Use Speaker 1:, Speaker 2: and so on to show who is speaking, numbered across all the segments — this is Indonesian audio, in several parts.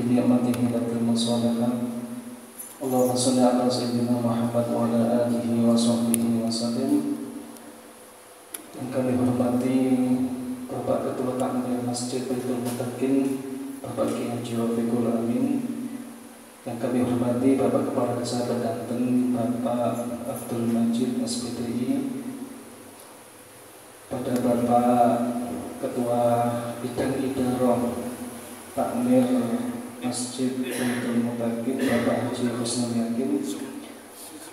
Speaker 1: بنعمته لتتم الصالحات. اللهم صل على سيدنا Muhammad wa ala alihi wa sahbihi wa sallim. Yang kami hormati Bapak Ketua Takmir Masjid Baitul Muttaqin, Bapak Kiai Haji Rafiqul Amin. Yang kami hormati Bapak Kepala Desa Banten, Bapak Abdul Majid SPDI, pada Bapak Ketua Bidang Idarah Takmir Masjid Baitul Muttaqin, Bapak Haji Husnul Yakin,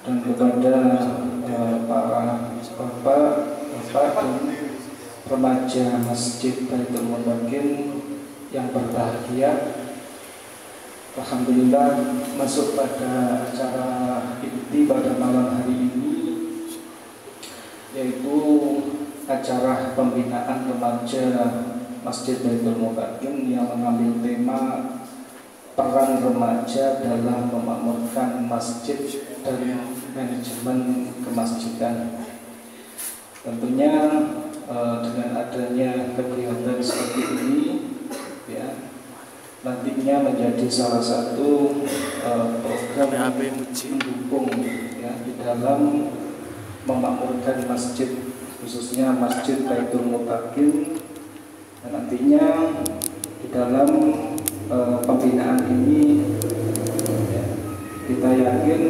Speaker 1: dan kepada para bapak dan remaja Masjid Baitul Muttaqin yang berbahagia. Alhamdulillah, masuk pada acara inti pada malam hari ini, yaitu acara pembinaan remaja Masjid Baitul Muttaqin yang mengambil tema peran remaja dalam memakmurkan masjid dan manajemen kemasjidan. Tentunya dengan adanya kegiatan seperti ini, ya, nantinya menjadi salah satu program mendukung, ya, di dalam memakmurkan masjid, khususnya Masjid Baitul Muttaqin. Dan nantinya di dalam pembinaan ini, ya, kita yakin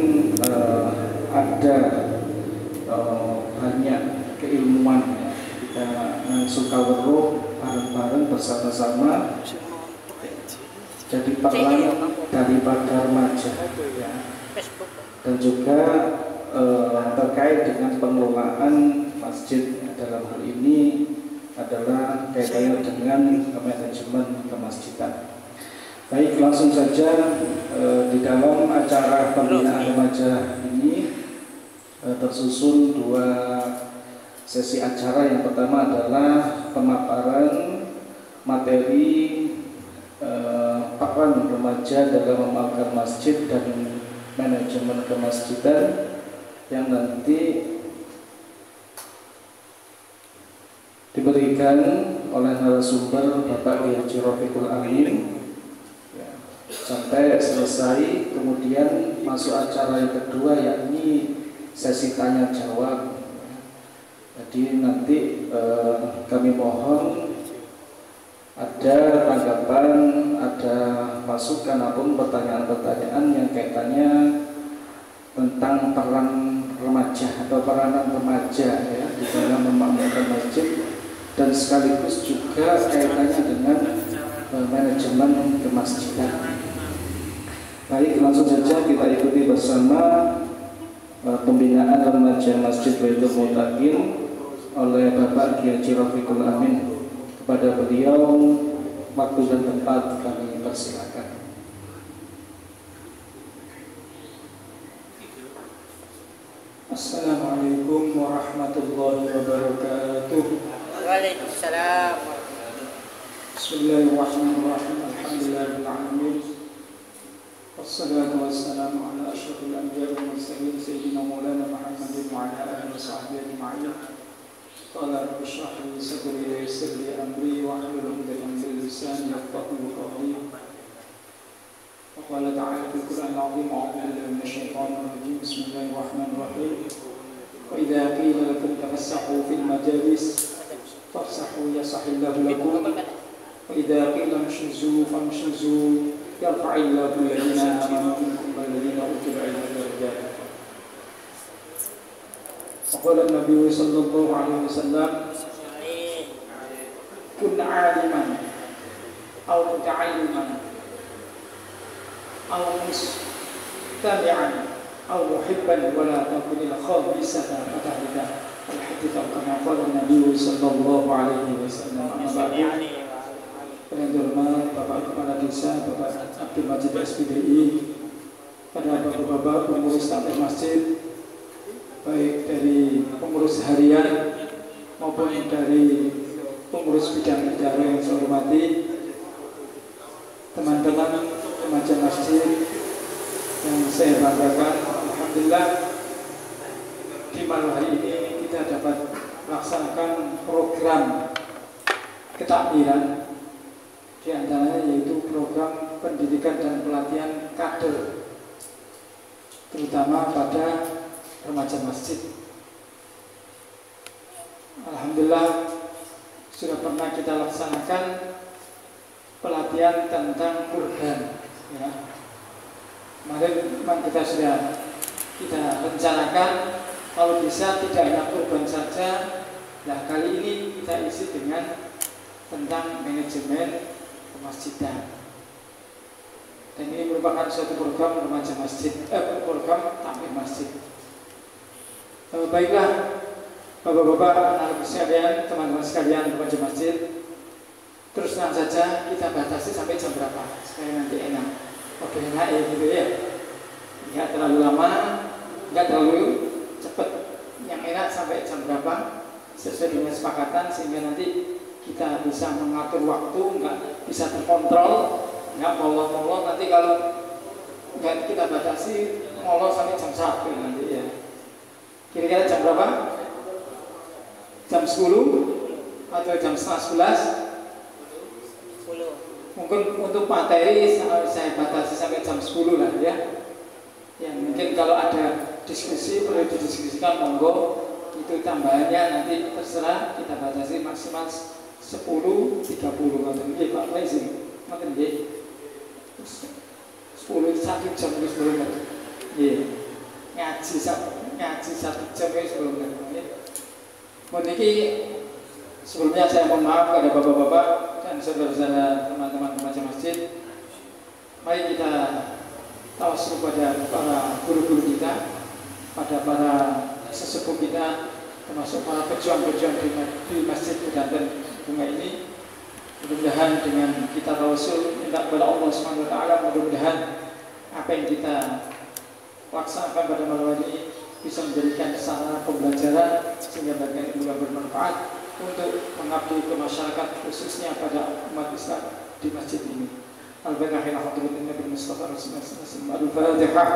Speaker 1: ada banyak keilmuan, ya. Kita sukaweruh bareng-bareng bersama-sama jadi peran daripada remaja, ya. Dan juga terkait dengan pengelolaan masjid dalam hal ini adalah kaitannya dengan manajemen kemasjidan. Baik, langsung saja di dalam acara pembinaan remaja ini tersusun dua sesi acara. Yang pertama adalah pemaparan materi peran remaja dalam memakmurkan masjid dan manajemen kemasjidan, yang nanti diberikan oleh narasumber Bapak Kiai Haji Rafiqul Amin, ya, sampai selesai. Kemudian masuk acara yang kedua, yakni sesi tanya jawab. Jadi nanti kami mohon ada tanggapan, ada masukan ataupun pertanyaan-pertanyaan yang kaitannya tentang peran remaja atau peranan remaja, ya, di dalam memakmurkan masjid, dan sekaligus juga kaitannya dengan manajemen kemasjidan. Baik, langsung saja kita ikuti bersama pembinaan remaja Masjid Baitul Muttaqin oleh Bapak Kiai Haji Rafiqul Amin. Kepada beliau waktu dan tempat kami persilakan. Assalamualaikum warahmatullahi wabarakatuh.
Speaker 2: Waalaikumsalam.
Speaker 1: Bismillahirrahmanirrahim. Alhamdulillahirabbil alamin. Wassalatu wassalamu ala asyrafil anbiya'i wal mursalin sayyidina Maulana Muhammadin wa ala alihi washabbihi ajma'in. Qala rabbi shrah li sadri wa yassir li amri wa hlul 'uqdatam min lisani yafqahu qawli. Wa qala ta'ala fil Qur'anil 'azim, a'udzu billahi minasyaitonir rajim. Bismillahirrahmanirrahim. Wa idza qila lakum tafassahu fil majalis fafsahu yasahillahu lakum wa idza qila inshuzu famshuzu yarfa'illahu alladhina amanu minkum wal ladhina utul 'ilma darajat. Qala Nabi sallallahu alaihi wasallam, kun 'aliman aw muta'alliman aw mustami'an aw muhibban wa la takun al-khabisata fatahida. Al-hadits kama qala Nabi sallallahu alaihi wasallam. Pendengar Bapak Kepala Desa, Bapak Abdul Majid SPDI, pada bapak-bapak pengurus takmir masjid, baik dari pengurus harian maupun dari pengurus bidang idarah yang saya hormati, teman-teman remaja masjid yang saya banggakan. Alhamdulillah, di malam hari ini kita dapat melaksanakan program ketakmiran, di antaranya yaitu program pendidikan pendidikan dan pelatihan kader, terutama pada remaja masjid. Alhamdulillah sudah pernah kita laksanakan pelatihan tentang kurban, ya. Kemarin memang kita rencanakan kalau bisa tidak hanya kurban saja. Nah, kali ini kita isi dengan tentang manajemen kemasjidan. Dan ini merupakan suatu program remaja masjid, program takmir masjid. Baiklah, Bapak-bapak, anak-anak sekalian, teman-teman sekalian remaja masjid, terus terang saja kita batasi sampai jam berapa supaya nanti enak. Oke, enak ya gitu ya. Nggak terlalu lama, nggak terlalu cepat. Yang enak sampai jam berapa sesuai dengan kesepakatan sehingga nanti kita bisa mengatur waktu, nggak bisa terkontrol, nggak molor-molor. Nanti kalau nggak kita batasi molor sampai jam 1 nanti ya. Kira-kira jam berapa? Jam 10 atau jam setengah 11? Mungkin untuk materi saya batasi sampai jam 10 lah ya. Ya mungkin kalau ada diskusi perlu didiskusikan monggo, itu tambahannya nanti terserah, kita batasi maksimal 10.30 ngoten nggih Pak Prezid. Ngoten nggih. 10 1 jam wis belum. Nggih. Ngaji 1 jam wis belum nggih. Meniki sebelumnya saya mohon maaf kepada bapak-bapak dan saudara-saudara teman-teman remaja masjid. Mari kita tawasul pada para guru-guru kita, pada para sesepuh kita, termasuk para pejuang-pejuang di Masjid Pesantren Bunga ini. Mudah-mudahan dengan kita tawasul minta kepada Allah Subhanahu wa taala, mudah-mudahan apa yang kita laksanakan pada malam ini bisa menjadikan sarana pembelajaran sehingga bagian ilmu yang bermanfaat untuk mengabdi ke masyarakat, khususnya pada umat Islam di masjid ini. Al-Fatihah ila hadratin Nabi Mustafa Rasulullah sallallahu alaihi wasallam. Al-Fatihah.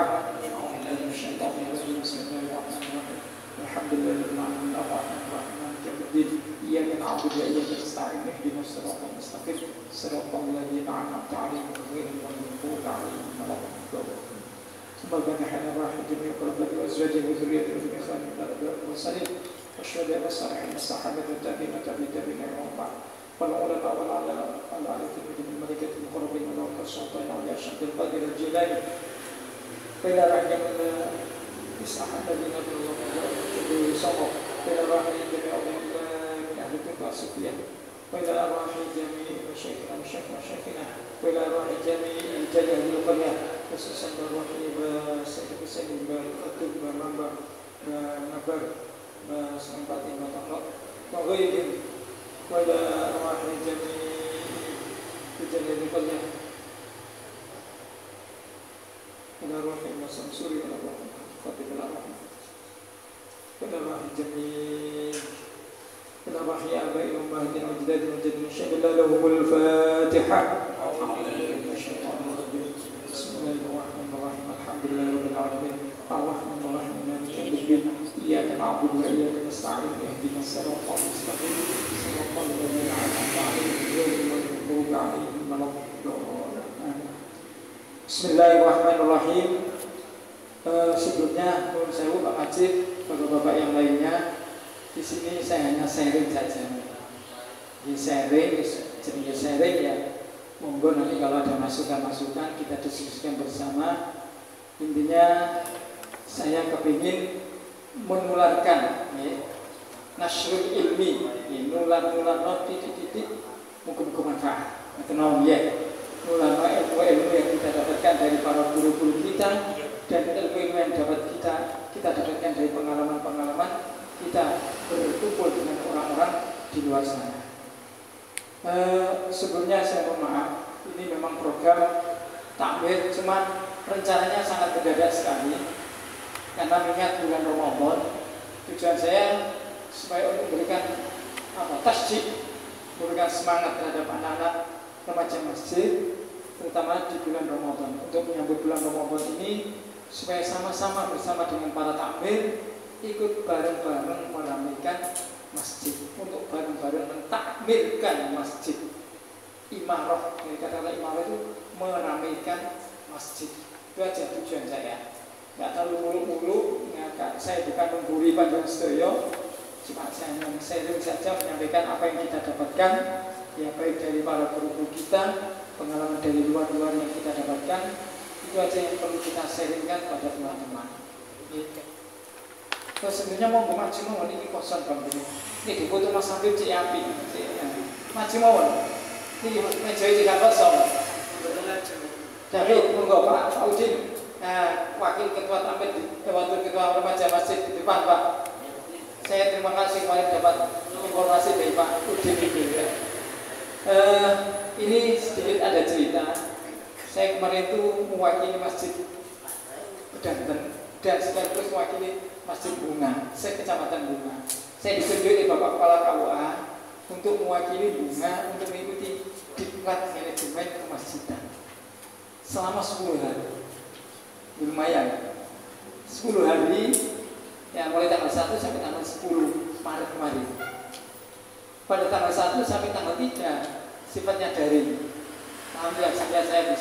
Speaker 1: Alhamdulillahirabbil alamin arrahmanir rahim maliki yaumiddin. Iyyaka na'budu wa iyyaka nasta'in ihdinas siratal mustaqim siratal ladzina an'amta 'alaihim ghairil maghdubi 'alaihim waladdallin. Subhanaka ya rahman jami'u qulubati wa azwajihi wa dhurriyyatihi wa ihsani ila rabbil mursalin. Asyhadu an la ilaha illallah sahabatu tabi'in tabi'in wa والعلماء والعلماء من الملكة المقربين والأولياء السلطان والأولياء الشيخ القادر الجيلاني إلى رحم إسحاق الذين بالله صبر إلى رحم جميع من أهل التقوى الصوفية وإلى أرواح جميع مشايخنا ومشايخنا وإلى أرواح جميع رجال أهل القرية خصوصا أرواح سيد حسين الخطيب والمنبر والنبر وسنبات المطهر وغيرهم وإلى أرواح جميع رجال أهل القرية إلى أرواح المسمسوري وإلى أرواح الخطيب الأرواح وإلى أرواح جميع إلى أرواح آبائنا وأمهاتنا وأجدادنا وجدنا شهد الله لهم الفاتحة. بسم الله الرحمن الرحيم الحمد لله رب العالمين الرحمن الرحيم مالك يوم الدين إياك نعبد وإياك نستعين اهدنا الصراط المستقيم صراط الذين أنعمت عليهم غير المغضوب عليهم ولا الضالين. Bismillahirrahmanirrahim. Sebelumnya mohon sewu Pak Majid, bapak-bapak yang lainnya, di sini saya hanya sharing saja. Di sharing ya. Monggo nanti kalau ada masukan-masukan kita diskusikan bersama. Intinya saya kepingin menularkan nasrul ilmi, nular titik-titik muka-muka manfaat. Kenal ya, nular ilmu yang kita dapatkan dari para guru-guru kita dan ilmu yang kita dapatkan dari pengalaman-pengalaman kita berkumpul dengan orang-orang di luar sana. Sebelumnya saya mohon maaf, ini memang program takmir, cuma rencananya sangat mendadak sekali karena mengingat bulan Ramadan. Tujuan saya supaya untuk memberikan tasjid, memberikan semangat terhadap anak-anak remaja masjid, terutama di bulan Ramadan. Untuk menyambut bulan Ramadan ini supaya sama-sama bersama dengan para takmir ikut bareng-bareng meramaikan masjid, untuk bareng-bareng mentakmirkan masjid. Imarah, kata-kata imarah itu meramaikan menyeringkan masjid. Itu aja tujuan saya. Nggak terlalu muluk-muluk, saya bukan menggurui panjang sedaya, cuma saya hanya sharing saja, menyampaikan apa yang kita dapatkan, ya baik dari para guru kita, pengalaman dari luar-luar yang kita dapatkan. Itu aja yang perlu kita sharingkan pada teman-teman. Terus sebenarnya mau maju mawon ini kosong bang ini difoto Mas Habib cik api, maju mawon. Ini meja tidak kosong. Jadi monggo Pak Udin. Wakil Ketua Tamir, Wakil Ketua Remaja Masjid di depan Pak. Saya terima kasih kemarin dapat informasi dari Pak Udin itu ya. Ini sedikit ada cerita. Saya kemarin itu mewakili Masjid Bedanten dan sekaligus mewakili Masjid Bunga, saya Kecamatan Bunga. Saya ditunjuk oleh Bapak Kepala KUA untuk mewakili Bunga untuk mengikuti diklat manajemen kemasjidan selama 10 hari. Lumayan 10 hari ya, mulai tanggal 1 sampai tanggal 10 Maret kemarin. Pada tanggal 1 sampai tanggal 3 sifatnya daring. Alhamdulillah sehingga saya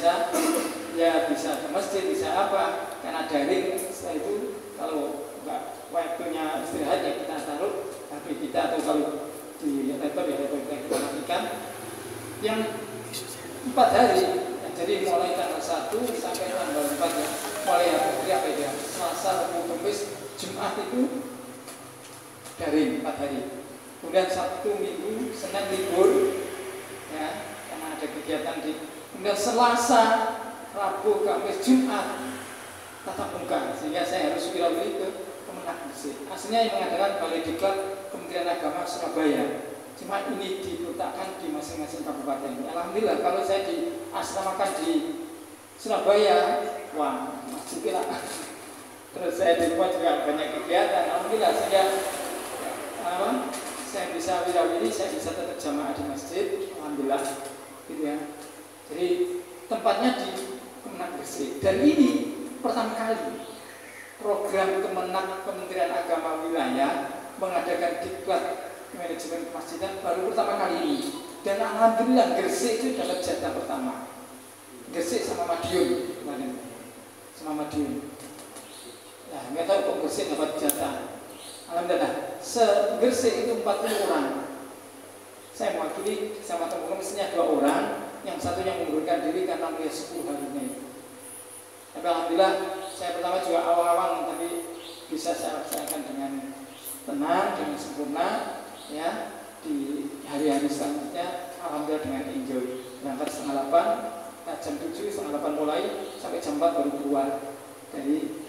Speaker 1: bisa ke masjid, bisa apa, karena daring. Setelah itu kalau enggak waktunya istirahat ya kita taruh HP kita, atau kalau di laptop ya laptop kita matikan. Yang 4 hari ya, jadi mulai tanggal 1 sampai tanggal 4 ya, mulai hari apa ya, Selasa, Rabu, Kamis, Jumat itu daring 4 hari. Kemudian Sabtu, Minggu, Senin libur ya, karena ada kegiatan di. Kemudian Selasa, Rabu, Kamis, Jumat tatap muka, sehingga saya harus wirawiri ke Kemenak Gresik. Aslinya yang mengadakan Balai Diklat Kementerian Agama Surabaya, cuma ini diletakkan di masing-masing kabupaten. Alhamdulillah kalau saya diasramakan di Surabaya, wah masjid lah. Terus saya di rumah juga banyak kegiatan. Alhamdulillah sehingga saya bisa wirawiri, saya bisa tetap jamaah di masjid. Alhamdulillah, gitu ya. Jadi tempatnya di Kemenak Gresik, dan ini pertama kali program Kemenak Kementerian Agama Wilayah mengadakan diklat manajemen kemasjidan baru pertama kali ini. Dan alhamdulillah Gresik itu dapat jatah pertama. Gresik sama Madiun kemarin, sama Madiun. Nah, nggak tahu kok Gresik dapat jatah. Alhamdulillah, se-Gresik itu 40 orang. Saya mewakili sama teman-teman, mestinya 2 orang. Yang satu yang mengundurkan diri karena melihat 10 harinya itu. Tapi alhamdulillah saya pertama juga awal-awal, tapi bisa saya laksanakan dengan tenang, dengan sempurna ya. Di hari-hari selanjutnya alhamdulillah dengan enjoy. Berangkat setengah 8, jam 7, setengah 8 mulai sampai jam 4 baru keluar dari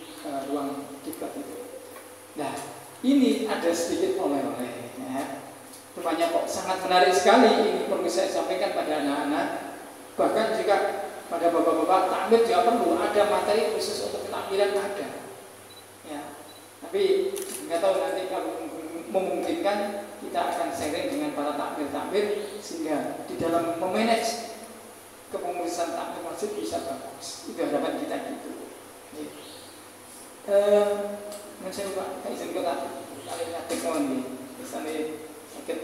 Speaker 1: ruang diklat itu. Nah, ini ada sedikit oleh-oleh ya. Rupanya kok sangat menarik sekali, ini perlu saya sampaikan pada anak-anak. Bahkan juga pada bapak-bapak takmir juga perlu ada materi khusus untuk ketakmiran, ada ya. Tapi nggak tahu nanti kalau memungkinkan kita akan sharing dengan para takmir-takmir sehingga di dalam memanage kepengurusan takmir masjid bisa bagus. Itu harapan kita gitu. Saya lupa, saya izin kota kalian nyatik nih, misalnya sakit.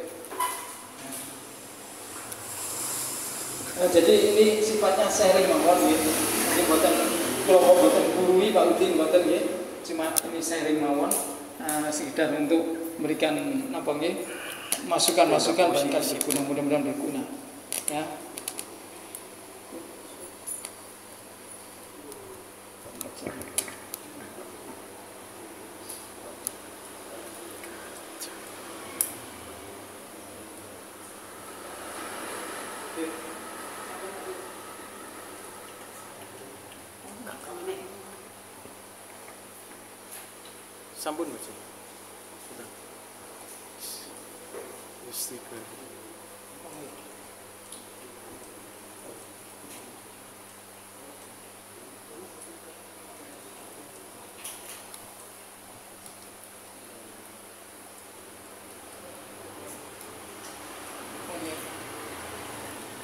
Speaker 1: Jadi ini sifatnya sharing mawon gitu. Jadi buatan kelompok buatan gurui Pak Udin buatan ya. Cuma ini sharing mawon sekedar untuk memberikan apa nggih masukan-masukan barangkali berguna, mudah-mudahan berguna ya.
Speaker 3: Sampun Mas. Sudah. Istiqlal.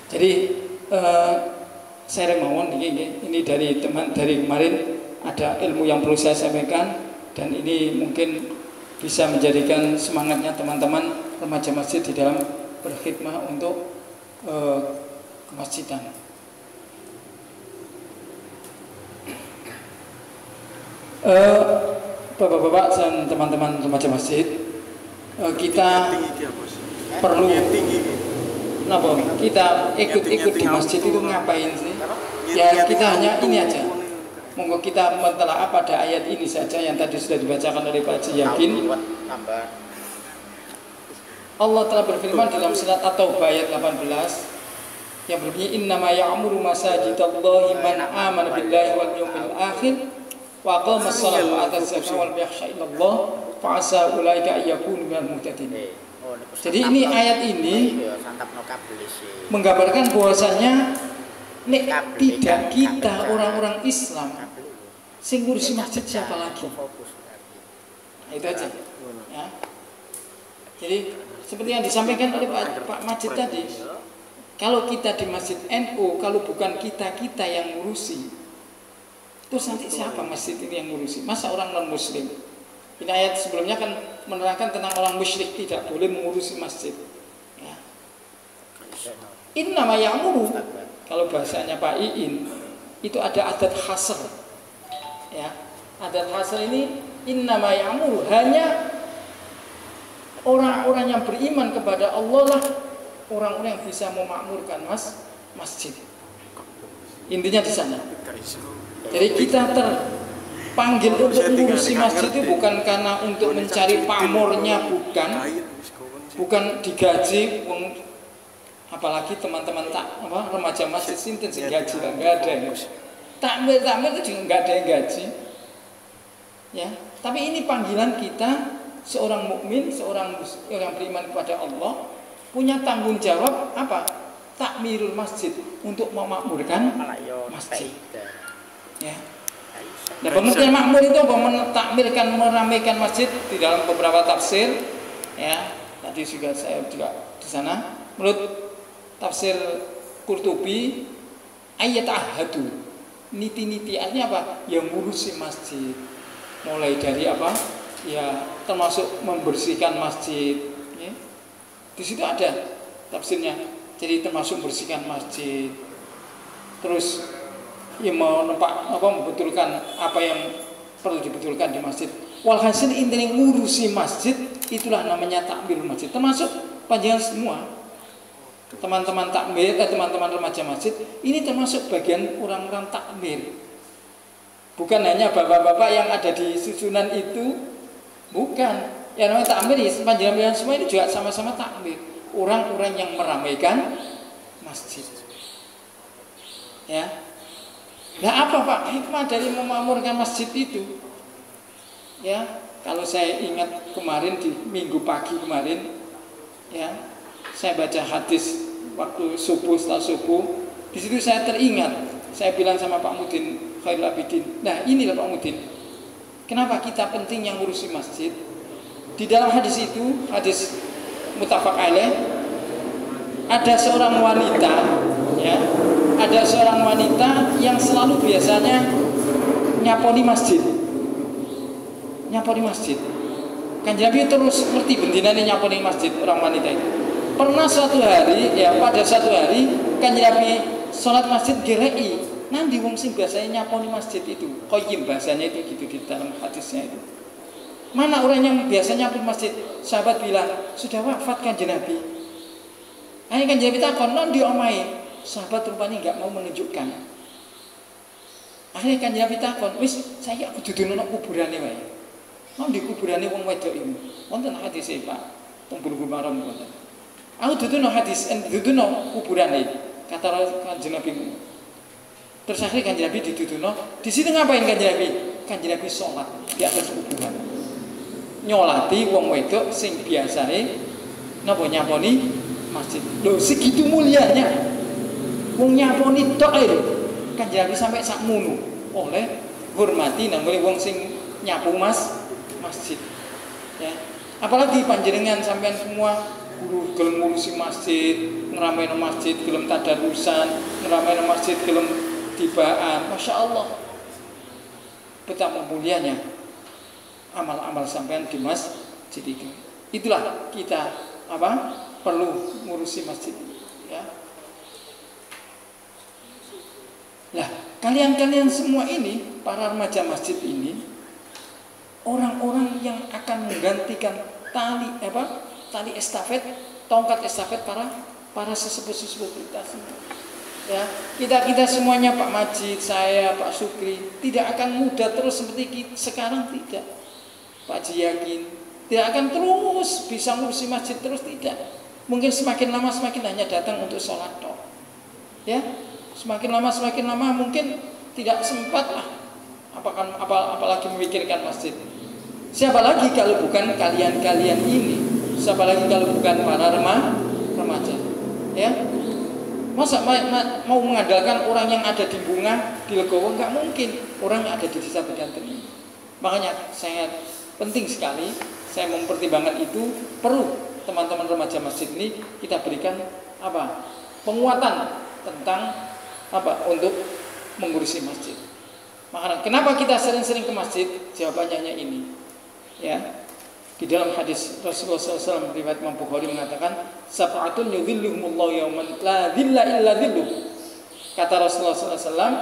Speaker 1: Jadi saya mawon ini dari teman dari kemarin ada ilmu yang perlu saya sampaikan. Dan ini mungkin bisa menjadikan semangatnya teman-teman remaja masjid di dalam berkhidmah untuk kemasjidan. Bapak-bapak dan teman-teman remaja masjid, kita perlu kita ikut-ikut di masjid itu ngapain sih? Ya kita hanya ini aja. Monggo kita mentelaah pada ayat ini saja yang tadi sudah dibacakan oleh Pak Haji Yakin. Allah telah berfirman dalam surat At-Taubah ayat 18 yang berbunyi innama ya'muru masajidallahi man amana billahi wal yawmil akhir wa aqama as-salata wa ata az-zakata wa lam yakhsha illallah fa asa ulaika ayyakunu minal muhtadin. Jadi ini ayat ini menggambarkan bahwasanya nek tidak kita orang-orang Islam sing ngurusi masjid siapa lagi? Nah, itu aja. Ya. Jadi seperti yang disampaikan oleh Pak Majid tadi, kalau kita di Masjid NU, kalau bukan kita yang ngurusi, terus nanti siapa masjid ini yang ngurusi? Masa orang non Muslim? Ini ayat sebelumnya kan menerangkan tentang orang musyrik tidak boleh mengurusi masjid. Ya. Innama ya'muru, kalau bahasanya Pak Iin, itu ada adat hasr. Ya, adat hasr ini innama ya'muru, hanya orang-orang yang beriman kepada Allah lah orang-orang yang bisa memakmurkan masjid. Intinya di sana. Jadi kita terpanggil untuk mengurusi masjid itu bukan karena untuk mencari pamornya, bukan digaji, apalagi teman-teman remaja masjid sinten sing gaji lah, nggak ada. Takmir itu juga nggak ada yang gaji. Ya, tapi ini panggilan kita. Seorang mukmin, seorang yang beriman kepada Allah punya tanggung jawab apa? Takmirul masjid, untuk memakmurkan masjid. Ya. Nah, pengertian makmur itu takmirkan, meramaikan masjid di dalam beberapa tafsir. Ya, tadi juga saya juga di sana. Menurut tafsir Qurtubi, ayat ahadu, niti-niti artinya apa? Yang ngurusi masjid. Mulai dari apa? Ya, termasuk membersihkan masjid. Ya. Di situ ada tafsirnya. Jadi termasuk membersihkan masjid. Terus ya mau membetulkan apa yang perlu dibetulkan di masjid. Walhasil intinya ngurusi masjid, itulah namanya takmir masjid. Termasuk panjangan semua teman-teman takmir, teman-teman remaja masjid, ini termasuk bagian orang-orang takmir. Bukan hanya bapak-bapak yang ada di susunan itu. Bukan, yang namanya takmir ya, panjangan semua ini juga sama-sama takmir. Orang-orang yang meramaikan masjid. Ya. Nah apa Pak hikmah dari memakmurkan masjid itu? Ya, kalau saya ingat kemarin di minggu pagi kemarin, ya, saya baca hadis waktu subuh, setelah subuh. Di situ saya teringat, saya bilang sama Pak Mudin Khairul Abidin. Nah inilah Pak Mudin. Kenapa kita penting yang ngurusi masjid? Di dalam hadis itu, hadis muttafaq alaih, ada seorang wanita, ya, ada seorang wanita yang selalu biasanya nyaponi masjid, Kanjeng Nabi terus ngerti bendinane nyaponi masjid orang wanita itu. Pernah suatu hari, ya pada suatu hari, Kanjeng Nabi sholat masjid gerei. Nanti wong sing biasanya nyaponi masjid itu, Qayyim bahasanya itu gitu di dalam hadisnya itu. Mana orang yang biasanya nyaponi masjid? Sahabat bilang, sudah wafat Kanjeng Nabi. Akhirnya Kanjeng Nabi takon, non di omai. Sahabat rupanya nggak mau menunjukkan. Akhirnya Kanjeng Nabi takon, wis saya aku duduno kuburane wae. Non di kuburane wong wedok ini. Wonten hadis Pak, teng Bulughul Maram wonten. Aku duduno hadis, duduno kuburane. Kata Kanjeng Nabi. Terus akhirnya Kanjeng Nabi dituduno. Di situ ngapain Kanjeng Nabi? Kanjeng Nabi sholat di atas kuburan. Nyolati wong wedok sing biasane napa nyaponi masjid. Loh segitu mulianya. Wong nyaponi tok ae. Kanjeng Nabi sampai sakmono oleh hormati namanya wong sing nyapu masjid. Ya. Apalagi panjenengan sampean semua guru gelem ngurusi masjid, ngeramein masjid, gelem tadarusan, ngeramein masjid, gelem tibaan, Masya Allah, betapa mulianya amal-amal sampean di masjid itu. Itulah kita perlu ngurusi masjid, ya. Nah, kalian semua ini, para remaja masjid ini,
Speaker 4: orang-orang yang akan menggantikan tali estafet, tongkat estafet para sesepuh-sesepuh kita semua. Ya, kita semuanya, Pak Majid, saya, Pak Sukri, tidak akan muda terus seperti sekarang, tidak. Pak Haji Yakin tidak akan terus bisa ngurusi masjid terus, tidak. Mungkin semakin lama semakin hanya datang untuk sholat toh. Ya, semakin lama mungkin tidak sempat lah. Apalagi memikirkan masjid. Siapa lagi kalau bukan kalian ini? Siapa lagi kalau bukan para remaja? Ya. Masa mau mengandalkan orang yang ada di Bunga, di Legowo? Nggak mungkin. Orang yang ada di desa Bedanten ini. Makanya sangat penting sekali saya mempertimbangkan itu, perlu teman-teman remaja masjid ini kita berikan penguatan tentang untuk mengurusi masjid. Makanya kenapa kita sering-sering ke masjid? Jawabannya hanya ini. Ya. Di dalam hadis Rasulullah SAW riwayat Imam Bukhari mengatakan, sab'atun yudhilluhumullahu yauman la dhilla illa dhilluh. Kata Rasulullah SAW,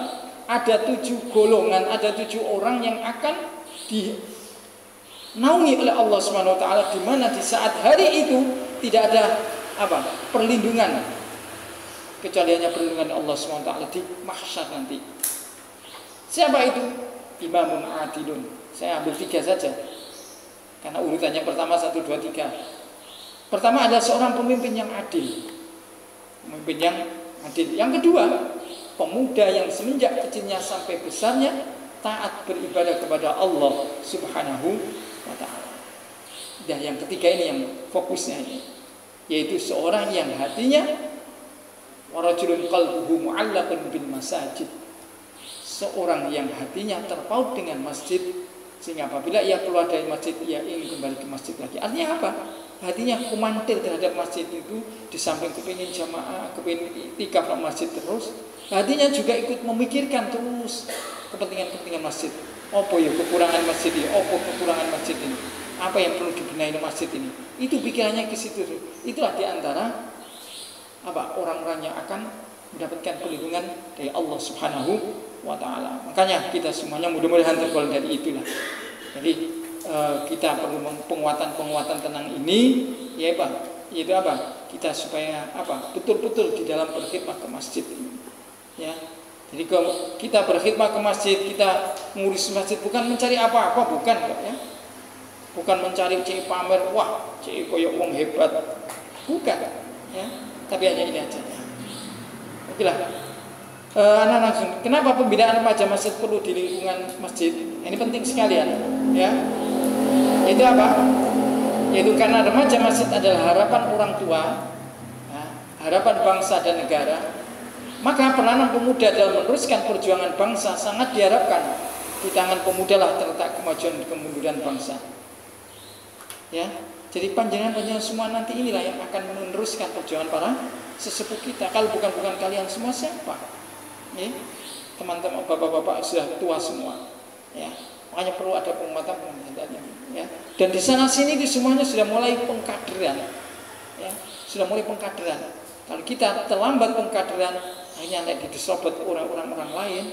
Speaker 4: ada 7 golongan, ada 7 orang yang akan dinaungi oleh Allah Subhanahu wa taala, di mana di saat hari itu tidak ada perlindungan kecuali hanya perlindungan Allah Subhanahu wa taala di mahsyar nanti. Siapa itu? Imamun adilun. Saya ambil 3 saja, karena urutannya pertama 1, 2, 3. Pertama ada seorang pemimpin yang adil. Pemimpin yang adil. Yang kedua, pemuda yang semenjak kecilnya sampai besarnya taat beribadah kepada Allah Subhanahu wa taala. Dan yang ketiga ini yang fokusnya ini, yaitu seorang yang hatinya warajulun qalbuhu mu'allaqun bil masajid. Seorang yang hatinya terpaut dengan masjid, sehingga apabila ia keluar dari masjid ia ingin kembali ke masjid lagi. Artinya apa? Hatinya kumantil terhadap masjid itu, di samping kepingin jamaah, kepingin iktikaf di masjid terus, hatinya juga ikut memikirkan terus kepentingan masjid. Apa ya kekurangan masjid ini? Apa kekurangan masjid ini? Apa yang perlu dibenahi di masjid ini? Itu pikirannya ke situ. Itulah diantara orang-orang yang akan mendapatkan perlindungan dari Allah Subhanahu wa taala. Makanya kita semuanya mudah-mudahan tergolong dari itulah. Jadi kita perlu penguatan tentang ini, yaitu kita supaya betul-betul di dalam berkhidmat ke masjid ini. Ya. Jadi kalau kita berkhidmat ke masjid, kita ngurus masjid bukan mencari apa-apa, bukan kok ya. Bukan mencari cek pamer, wah, cek koyok wong hebat. Bukan, ya. Tapi hanya ini aja. Okelah. Anak-anak, kenapa pembinaan remaja masjid perlu di lingkungan masjid? Ini penting sekali ya. Itu apa? Yaitu karena remaja masjid adalah harapan orang tua, ya, harapan bangsa dan negara. Maka peranan pemuda dalam meneruskan perjuangan bangsa sangat diharapkan. Di tangan pemuda lah terletak kemajuan dan kemunduran bangsa. Ya, jadi panjangan semua nanti inilah yang akan meneruskan perjuangan para sesepuh kita. Kalau bukan kalian semua, siapa? Ya, teman-teman, bapak-bapak sudah tua semua. Ya, makanya perlu ada penguatan. Ya, dan di sana sini semuanya sudah mulai pengkaderan. Ya, sudah mulai pengkaderan. Kalau kita terlambat pengkaderan, hanya disobot orang-orang lain,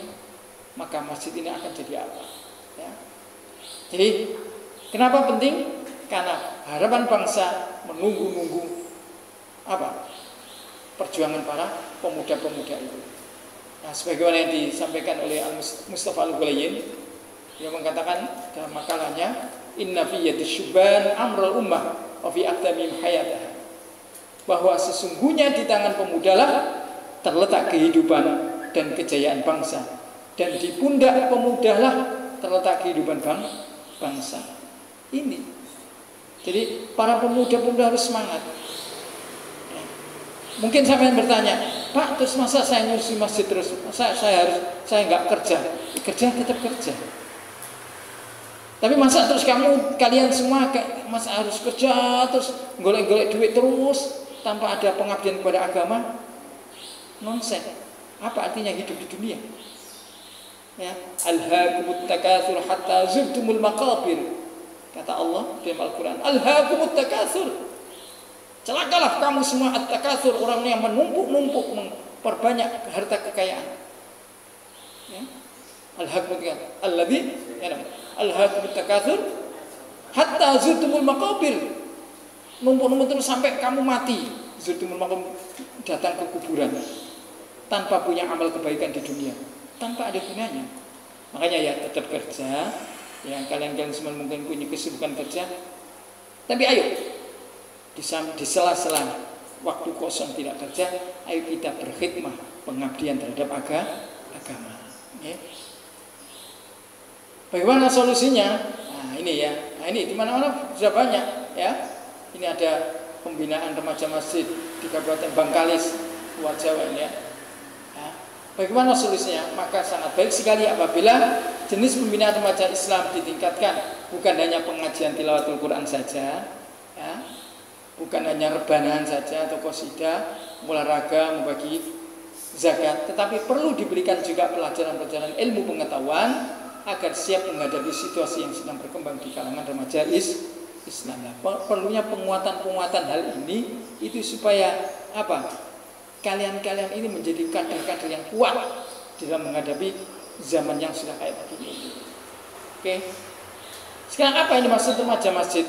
Speaker 4: maka masjid ini akan jadi apa? Ya. Jadi kenapa penting? Karena harapan bangsa menunggu perjuangan para pemuda-pemuda itu. Nah, sebagaimana yang disampaikan oleh Mustafa Al-Ghulayin, dia mengatakan dalam makalahnya, inna fi yadi syuban amrul ummah wa fi aqdamim hayatah, bahwa sesungguhnya di tangan pemuda lah terletak kehidupan dan kejayaan bangsa, dan di pundak pemuda lah terletak kehidupan bangsa. Ini. Jadi para pemuda-pemuda harus semangat. Ya. Mungkin sampai bertanya, Pak, terus masa saya ngurusi masjid terus? Saya nggak kerja? Kerja tetap kerja. Tapi masa terus kalian semua masa harus kerja terus golek-golek duit terus tanpa ada pengabdian kepada agama? Nonsen. Apa artinya hidup di dunia? Ya, alhaakumut takatsur hatta zurtumul maqabir. Kata Allah dalam Al-Quran, alhaakumut takatsur. Celakalah kamu semua at-takatsur, orang yang menumpuk-numpuk, memperbanyak harta kekayaan. Ya. alhaakumut takatsur hatta zurtumul maqabir. Numpuk-numpuk terus sampai kamu mati. Zurtumul maqabir, datang ke kuburan tanpa punya amal kebaikan di dunia, tanpa ada gunanya. Makanya ya tetap kerja. Ya, kalian semua mungkin punya kesibukan kerja, tapi ayo di sela-sela waktu kosong tidak kerja, ayo kita berkhidmah, pengabdian terhadap agama. Ya. Bagaimana solusinya? Nah ini ya, ini di mana-mana sudah banyak ya. Ini ada pembinaan remaja masjid di Kabupaten Bangkalis, luar Jawa ini ya. Bagaimana solusinya? Maka sangat baik sekali apabila jenis pembinaan remaja Islam ditingkatkan, bukan hanya pengajian tilawatul Quran saja, ya, bukan hanya rebahan saja atau qasidah, olahraga, membagi zakat, tetapi perlu diberikan juga pelajaran-pelajaran ilmu pengetahuan agar siap menghadapi situasi yang sedang berkembang di kalangan remaja Islam. Perlunya penguatan hal ini itu supaya apa? Kalian ini menjadi kader-kader yang kuat dalam menghadapi zaman yang sudah kayak begini. Oke. Sekarang apa yang dimaksud remaja masjid?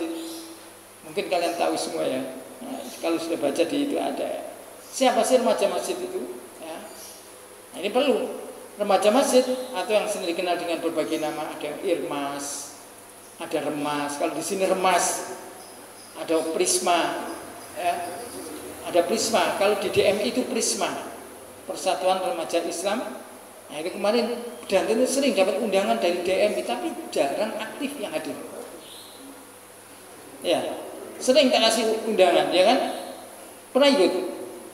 Speaker 4: Mungkin kalian tahu semua ya. Nah, kalau sudah baca di itu ada. Siapa sih remaja masjid itu? Ya. Nah, ini perlu. Remaja masjid atau yang sering dikenal dengan berbagai nama, ada Irmas, ada Remas. Kalau di sini Remas, ada Prisma, ya. Ada Prisma, kalau di DMI itu Prisma, Persatuan Remaja Islam. Nah itu kemarin dan itu sering dapat undangan dari DMI, tapi jarang aktif yang hadir. Ya, sering tak kasih undangan, ya kan? Pernah ikut?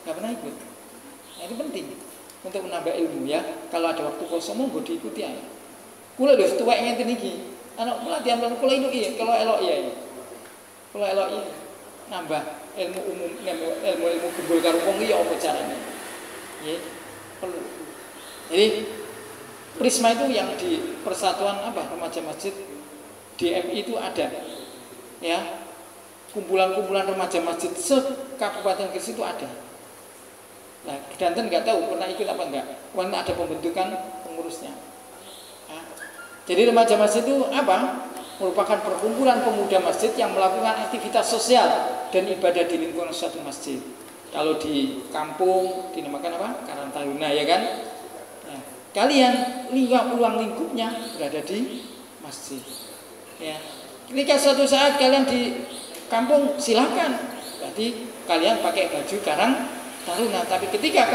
Speaker 4: Nggak pernah ikut. Nah, itu penting untuk menambah ilmu ya. Kalau ada waktu kosong mau diikuti ya. Kula lho tuweknya ngene iki. Anak pelatihan kula itu iya, kalau elok iya. Kalau elok iya. Nambah ilmu umum, ilmu gembul karo wong iki apa carane? Nggih, perlu. Jadi Prisma itu yang di Persatuan Remaja Masjid DMI itu ada. Ya. Kumpulan-kumpulan remaja masjid se-Kabupaten Gresik itu ada. Nah, Kedanten nggak tahu pernah ikut apa enggak. Karena ada pembentukan pengurusnya. Nah, jadi remaja masjid itu apa? Merupakan perkumpulan pemuda masjid yang melakukan aktivitas sosial dan ibadah di lingkungan suatu masjid. Kalau di kampung dinamakan apa? Karang Taruna ya kan? Nah, kalian ruang lingkupnya berada di masjid. Ya. Ketika suatu saat kalian di kampung silakan. Berarti kalian pakai baju Karang Taruna. Tapi ketika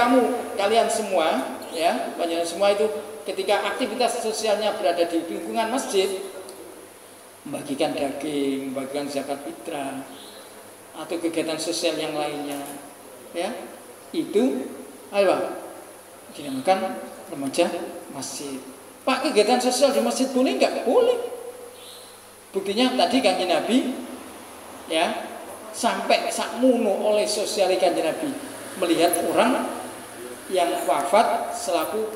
Speaker 4: kalian semua ya, banyak semua itu ketika aktivitas sosialnya berada di lingkungan masjid, membagikan daging, membagikan zakat fitrah atau kegiatan sosial yang lainnya, ya itu dinamakan remaja masjid. Pak, kegiatan sosial di masjid boleh nggak? Boleh. Buktinya tadi Kanjeng Nabi, ya sampai sakmono oleh sosial Kanjeng Nabi melihat orang yang wafat selaku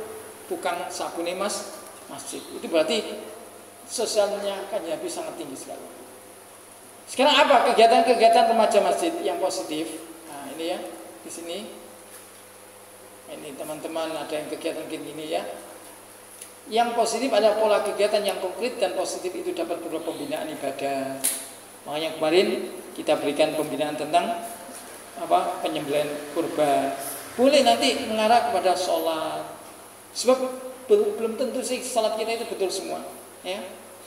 Speaker 4: tukang sabune masjid. Itu berarti sosialnya kan Nabi sangat tinggi sekali. Sekarang apa kegiatan-kegiatan remaja masjid yang positif? Nah ini ya di sini. Ini teman-teman ada yang kegiatan gini ya. Yang positif ada pola kegiatan yang konkret dan positif itu dapat berupa pembinaan ibadah. Makanya kemarin kita berikan pembinaan tentang penyembelihan kurban. Boleh nanti mengarah kepada sholat. Sebab belum tentu sih sholat kita itu betul semua. Ya,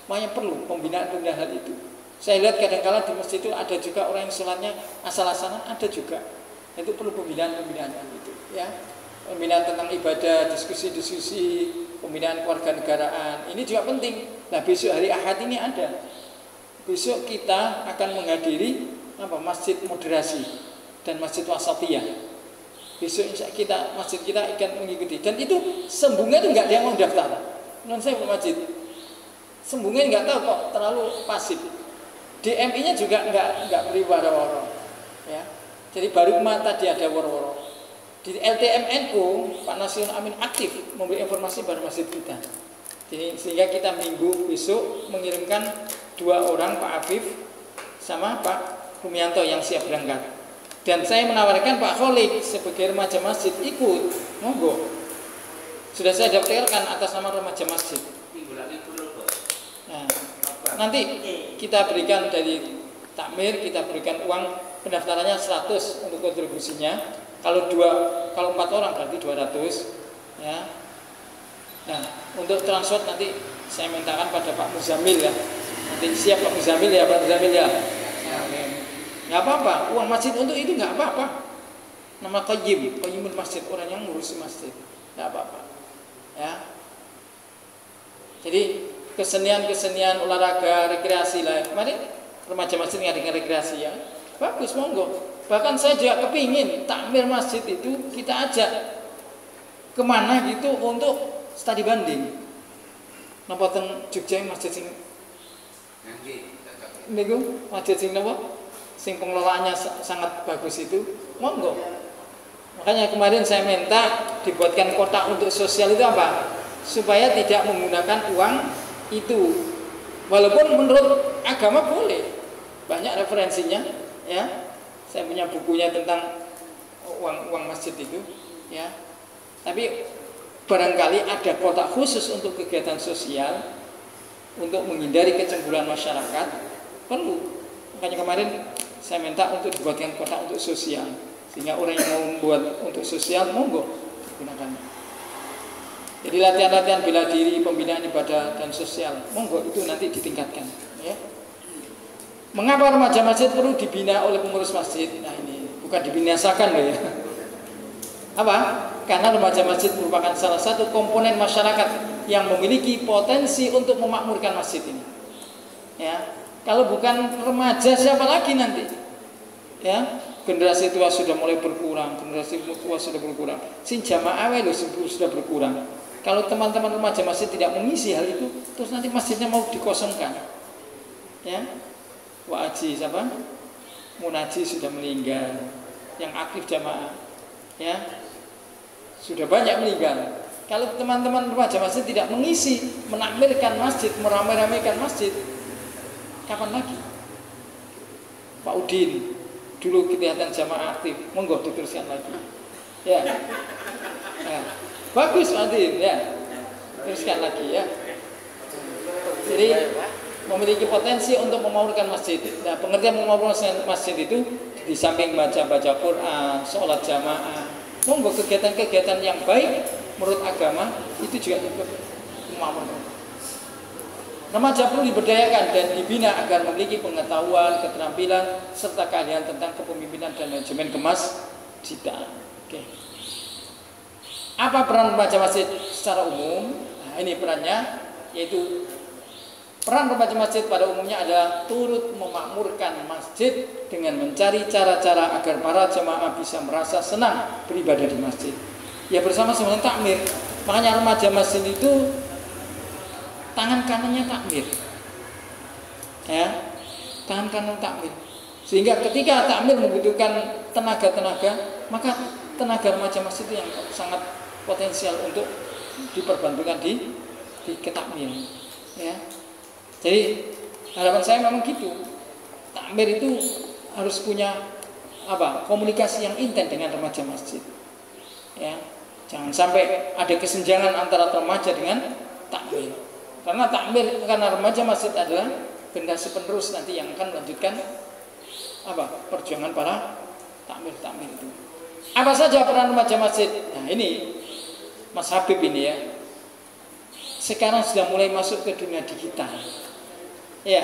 Speaker 4: makanya perlu pembinaan hal itu. Saya lihat kadang-kala di masjid itu ada juga orang yang sholatnya asal-asalan, ada juga. Itu perlu pembinaan itu. Ya, pembinaan tentang ibadah, diskusi-diskusi, pembinaan kewarganegaraan. Ini juga penting. Nah besok hari Ahad ini ada. Besok kita akan menghadiri masjid moderasi dan masjid wasatiyah. Besok masjid kita akan mengikuti. Dan itu sembungan itu nggak ada yang mau daftar. Non saya ke masjid. Sembungan nggak tahu kok terlalu pasif. DMI-nya juga nggak beri waro-waro. Ya. Jadi baru tadi ada waro-waro. Di LTMNU Pak Nasir Amin aktif memberi informasi pada masjid kita. Jadi sehingga kita minggu besok mengirimkan 2 orang, Pak Afif sama Pak Rumianto yang siap berangkat. Dan saya menawarkan Pak Khalid sebagai remaja masjid ikut, monggo. Sudah saya daftarkan atas nama remaja masjid. Nah, nanti kita berikan dari takmir, kita berikan uang pendaftarannya 100 untuk kontribusinya. Kalau 4 orang berarti 200 ya. Nah, untuk transport nanti saya mintakan pada Pak Muzamil ya. Nanti siap Pak Muzamil ya, Pak Muzamil ya. Nggak apa-apa, uang masjid untuk itu nggak apa-apa. Nama qayyimul masjid, orang yang ngurusi masjid, nggak apa-apa. Ya. Jadi kesenian olahraga, rekreasi lah. Kemarin remaja masjid ngadain rekreasi ya. Bagus, monggo. Bahkan saya juga kepingin takmir masjid itu kita ajak kemana gitu untuk studi banding. Napa teng Jogja masjid sing niku masjid sing napa? Sing pengelolaannya sangat bagus itu, monggo. Makanya kemarin saya minta dibuatkan kotak untuk sosial itu apa? Supaya tidak menggunakan uang itu. Walaupun menurut agama boleh. Banyak referensinya, ya. Saya punya bukunya tentang uang masjid itu, ya. Tapi barangkali ada kotak khusus untuk kegiatan sosial untuk menghindari kecemburuan masyarakat, perlu. Makanya kemarin saya minta untuk dibuatkan kotak untuk sosial, sehingga orang yang mau membuat untuk sosial monggo gunakan. Jadi latihan-latihan bela diri, pembinaan ibadah dan sosial, monggo itu nanti ditingkatkan, ya. Mengapa remaja masjid perlu dibina oleh pengurus masjid? Nah ini bukan dibinasakan loh ya. Apa? Karena remaja masjid merupakan salah satu komponen masyarakat yang memiliki potensi untuk memakmurkan masjid ini. Ya, kalau bukan remaja siapa lagi nanti? Ya, generasi tua sudah mulai berkurang, Sin jamaah loh sudah berkurang. Kalau teman-teman remaja masjid tidak mengisi hal itu, terus nanti masjidnya mau dikosongkan. Ya. Wa'aji siapa? Munaji sudah meninggal. Yang aktif jamaah, ya, sudah banyak meninggal. Kalau teman-teman remaja masjid tidak mengisi, menakmirkan masjid, meramai-ramaikan masjid, kapan lagi? Pak Udin dulu kelihatan jamaah aktif, monggo diteruskan lagi. Ya, bagus Pak Udin, ya, teruskan lagi ya. Jadi memiliki potensi untuk memakmurkan masjid. Nah, pengertian memakmurkan masjid itu di samping baca Quran, sholat jamaah, monggo kegiatan-kegiatan yang baik menurut agama itu juga ikut memakmurkan. Remaja perlu diberdayakan dan dibina agar memiliki pengetahuan, keterampilan serta keahlian tentang kepemimpinan dan manajemen kemasjidan. Oke. Apa peran remaja masjid secara umum? Nah, ini perannya, yaitu peran remaja masjid pada umumnya adalah turut memakmurkan masjid dengan mencari cara-cara agar para jemaah bisa merasa senang beribadah di masjid. Ya bersama-sama takmir. Makanya remaja masjid itu tangan kanannya takmir. Ya, tangan kanan takmir. Sehingga ketika takmir membutuhkan tenaga-tenaga, maka tenaga remaja masjid itu yang sangat potensial untuk diperbantukan di ketakmir. Ya. Jadi harapan saya memang gitu. Takmir itu harus punya komunikasi yang intens dengan remaja masjid. Ya, jangan sampai ada kesenjangan antara remaja dengan takmir. Karena remaja masjid adalah generasi penerus nanti yang akan melanjutkan perjuangan para takmir itu. Apa saja peran remaja masjid? Nah ini Mas Habib ini ya. Sekarang sudah mulai masuk ke dunia digital. Ya,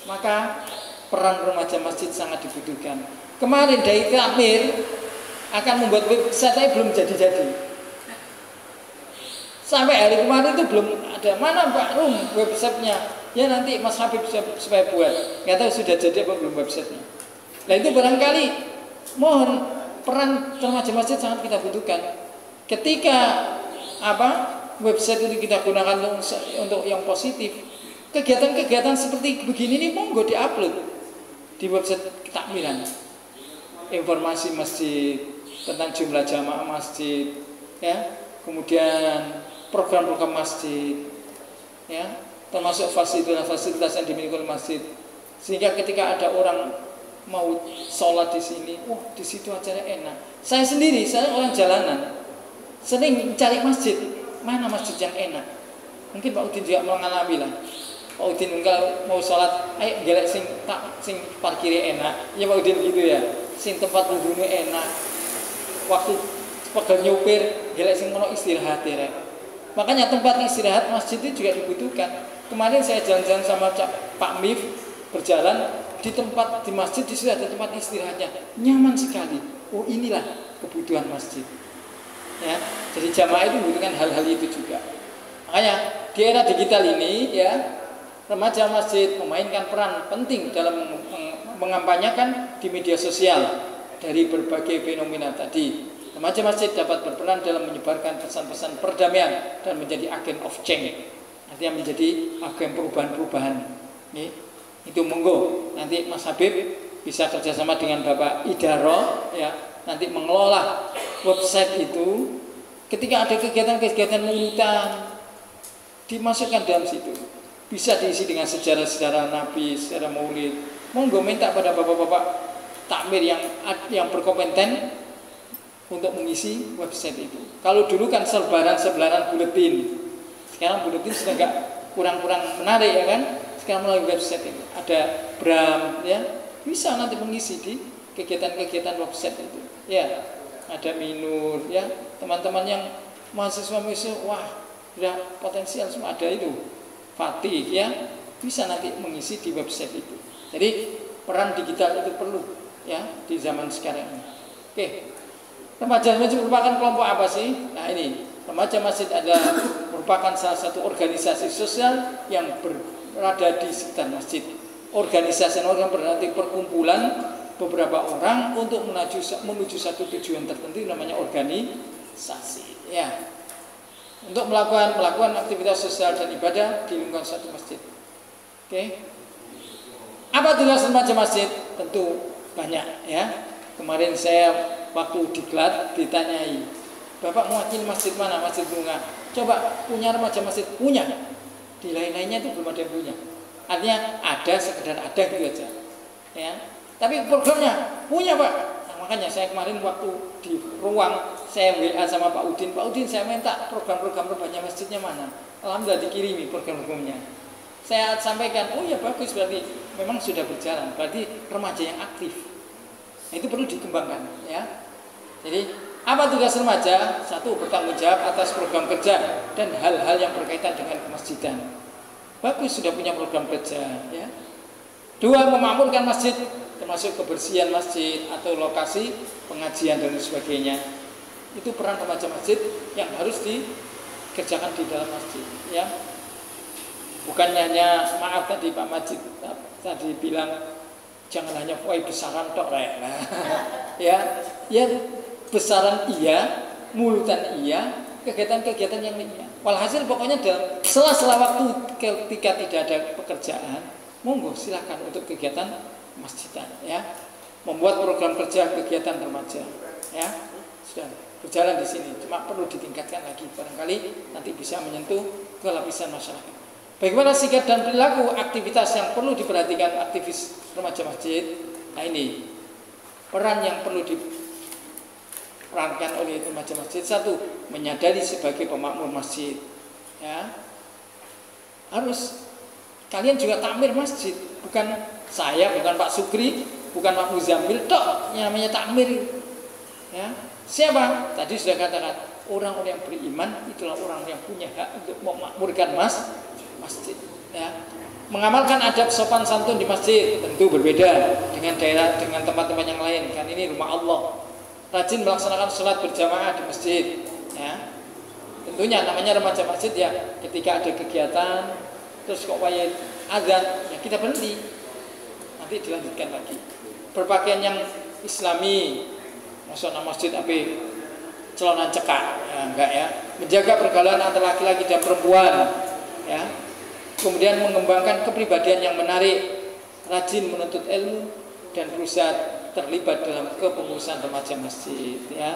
Speaker 4: maka peran remaja masjid sangat dibutuhkan. Kemarin dari takmir akan membuat website tapi belum jadi-jadi. Sampai hari kemarin itu belum ada. Mana Pak Rum websitenya? Ya nanti Mas Habib supaya buat. Nggak tahu sudah jadi apa belum websitenya. Nah itu barangkali mohon peran remaja masjid sangat kita butuhkan. Ketika website itu kita gunakan untuk yang positif. Kegiatan-kegiatan seperti begini ini monggo diupload di website ketakmiran. Informasi masjid, tentang jumlah jamaah masjid, ya, kemudian program-program masjid, ya, termasuk fasilitas yang dimiliki oleh masjid. Sehingga ketika ada orang mau sholat di sini, di situ acaranya enak. Saya sendiri, saya orang jalanan, sering cari masjid. mana masjid yang enak. Mungkin Pak Udin juga mengalami lah. Pak Udin kalau mau sholat, ayo gelek sing parkirnya enak. Ya Pak Udin gitu ya. Sing tempat wudhunya enak. Waktu pegel nyupir, gelek sing mau istirahat ya. Makanya tempat istirahat masjid itu juga dibutuhkan. Kemarin saya jalan-jalan sama Pak Mif, berjalan di tempat di masjid di situ ada tempat istirahatnya, nyaman sekali. Oh inilah kebutuhan masjid. Ya, jadi jamaah itu membutuhkan hal-hal itu juga. Makanya di era digital ini ya, remaja masjid memainkan peran penting dalam mengampanyakan di media sosial dari berbagai fenomena tadi. Remaja masjid dapat berperan dalam menyebarkan pesan-pesan perdamaian dan menjadi agen of change, artinya menjadi agen perubahan-perubahan. Itu monggo nanti Mas Habib bisa kerjasama dengan Bapak Idaro ya, nanti mengelola website itu. Ketika ada kegiatan-kegiatan urutan dimasukkan dalam situ, bisa diisi dengan sejarah-sejarah Nabi, sejarah Maulid. Monggo minta pada bapak-bapak takmir yang berkompeten untuk mengisi website itu. Kalau dulu kan sebaran buletin, sekarang buletin sudah agak kurang-kurang menarik ya kan. Sekarang melalui website itu ada Bram ya, bisa nanti mengisi di kegiatan-kegiatan website itu. Ya, ada Minur ya, teman-teman yang mahasiswa wah sudah potensial semua ada itu. Fatih ya, bisa nanti mengisi di website itu. Jadi peran digital itu perlu ya di zaman sekarang ini. Oke. Remaja masjid merupakan kelompok apa sih? Nah ini, remaja masjid adalah merupakan salah satu organisasi sosial yang berada di sekitar masjid. Organisasi yang berarti perkumpulan beberapa orang untuk menuju satu tujuan tertentu, namanya organisasi. Ya, untuk melakukan aktivitas sosial dan ibadah di lingkungan satu masjid. Oke. Apa tugas remaja masjid? Tentu banyak ya. Kemarin saya waktu diklat ditanyai, Bapak mewakili masjid mana? Masjid Bunga. Coba punya remaja masjid? Punya. Di lain-lainnya itu belum ada yang punya. Artinya ada, sekedar ada gitu aja. Ya. Tapi programnya punya Pak. Nah, makanya saya kemarin waktu di ruang saya WA sama Pak Udin. Pak Udin saya minta program-program remaja masjidnya mana? Alhamdulillah dikirimi program-programnya. Saya sampaikan, oh ya bagus, berarti memang sudah berjalan. Berarti remaja yang aktif. Itu perlu dikembangkan ya. Jadi apa tugas remaja? Satu, bertanggung jawab atas program kerja dan hal-hal yang berkaitan dengan kemasjidan. Bagus sudah punya program kerja ya. Dua, memakmurkan masjid, termasuk kebersihan masjid atau lokasi pengajian dan sebagainya. Itu peran remaja masjid yang harus dikerjakan di dalam masjid ya. Bukan hanya maaf tadi Pak Majid tadi bilang jangan hanya besaran tok ya. Ya besaran iya, mulutan iya, kegiatan-kegiatan yang lainnya. Walhasil pokoknya dalam sela-sela waktu ketika tidak ada pekerjaan, monggo silakan untuk kegiatan masjidan ya. Membuat program kerja kegiatan remaja ya. Sudah berjalan di sini, cuma perlu ditingkatkan lagi, barangkali nanti bisa menyentuh ke lapisan masyarakat. Bagaimana sikap dan perilaku aktivitas yang perlu diperhatikan aktivis remaja masjid? Nah ini peran yang perlu diperankan oleh remaja masjid. Satu, menyadari sebagai pemakmur masjid. Ya, harus kalian juga takmir masjid, bukan saya, bukan Pak Sukri, bukan Pak Muzamil, tok yang namanya takmir. Ya, siapa? Tadi sudah katakan orang-orang yang beriman itulah orang yang punya hak untuk memakmurkan masjid ya. Mengamalkan adab sopan santun di masjid tentu berbeda dengan daerah, dengan tempat-tempat yang lain, kan ini rumah Allah. Rajin melaksanakan sholat berjamaah di masjid ya. Tentunya namanya remaja masjid ya, ketika ada kegiatan terus kok wayah azan ya kita berhenti, nanti dilanjutkan lagi. Berpakaian yang islami, maksudnya masjid apa celana cekak ya, enggak ya. Menjaga pergaulan antara laki-laki dan perempuan ya. Kemudian mengembangkan kepribadian yang menarik, rajin menuntut ilmu dan berusaha terlibat dalam kepengurusan remaja masjid ya.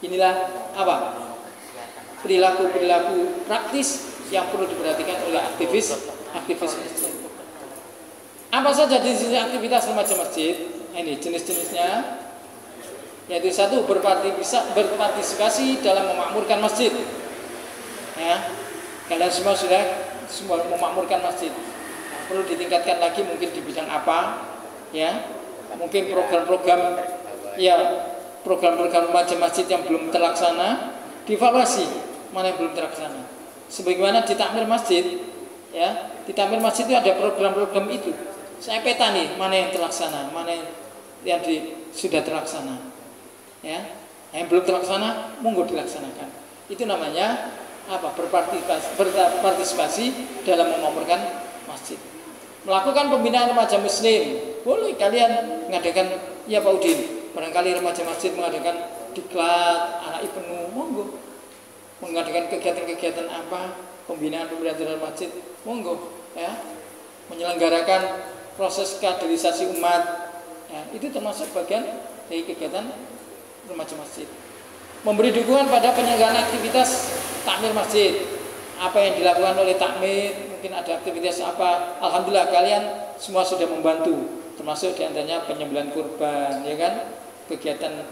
Speaker 4: Inilah apa? Perilaku-perilaku praktis yang perlu diperhatikan oleh aktivis masjid. Apa saja jenis aktivitas remaja masjid? Ini jenis-jenisnya, yaitu satu, berpartisipasi dalam memakmurkan masjid Ya, kalian semua sudah memakmurkan masjid. Nah, perlu ditingkatkan lagi mungkin di bidang apa? Ya, mungkin program-program program-program remaja masjid yang belum terlaksana, dievaluasi mana yang belum terlaksana. Sebagaimana di takmir masjid, ya, di takmir masjid itu ada program-program itu. Saya peta nih mana yang terlaksana, mana yang sudah terlaksana. Ya, yang belum terlaksana, monggo dilaksanakan. Itu namanya apa? Berpartisipasi dalam memakmurkan masjid. Melakukan pembinaan remaja muslim. Boleh kalian mengadakan, ya Pak Udin, barangkali remaja masjid mengadakan diklat, anak penuh, monggo. Mengadakan kegiatan-kegiatan apa? Pembinaan dalam masjid, monggo. Ya, menyelenggarakan proses kaderisasi umat. Ya, itu termasuk bagian dari kegiatan remaja masjid. Memberi dukungan pada penyelenggaraan aktivitas takmir masjid. Apa yang dilakukan oleh takmir, mungkin ada aktivitas apa? Alhamdulillah kalian semua sudah membantu, termasuk diantaranya penyembelihan kurban, ya kan? Kegiatan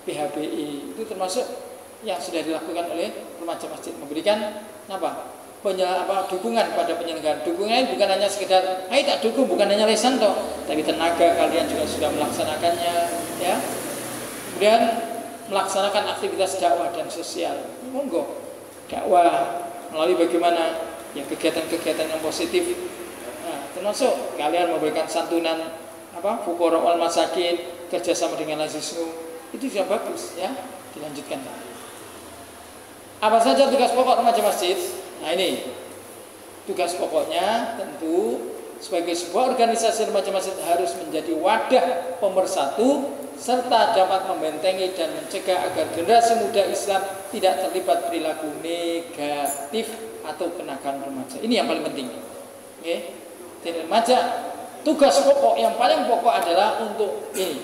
Speaker 4: PHBI itu termasuk yang sudah dilakukan oleh remaja masjid, memberikan apa? Dukungan pada penyelenggaraan. Dukungan bukan hanya sekedar, ayo tak dukung, bukan hanya lesan toh, tapi tenaga kalian juga sudah melaksanakannya, ya. Kemudian melaksanakan aktivitas dakwah dan sosial. Monggo dakwah melalui bagaimana ya kegiatan-kegiatan yang positif. Nah, termasuk kalian memberikan santunan fuqara wal masakin, kerjasama dengan Lazisnu, itu sudah bagus ya, dilanjutkan. Apa saja tugas pokok remaja masjid? Nah ini tugas pokoknya tentu sebagai sebuah organisasi remaja masjid harus menjadi wadah pemersatu serta dapat membentengi dan mencegah agar generasi muda Islam tidak terlibat perilaku negatif atau kenakalan remaja. Ini yang paling penting. Oke. Jadi remaja tugas pokok yang paling pokok adalah untuk ini,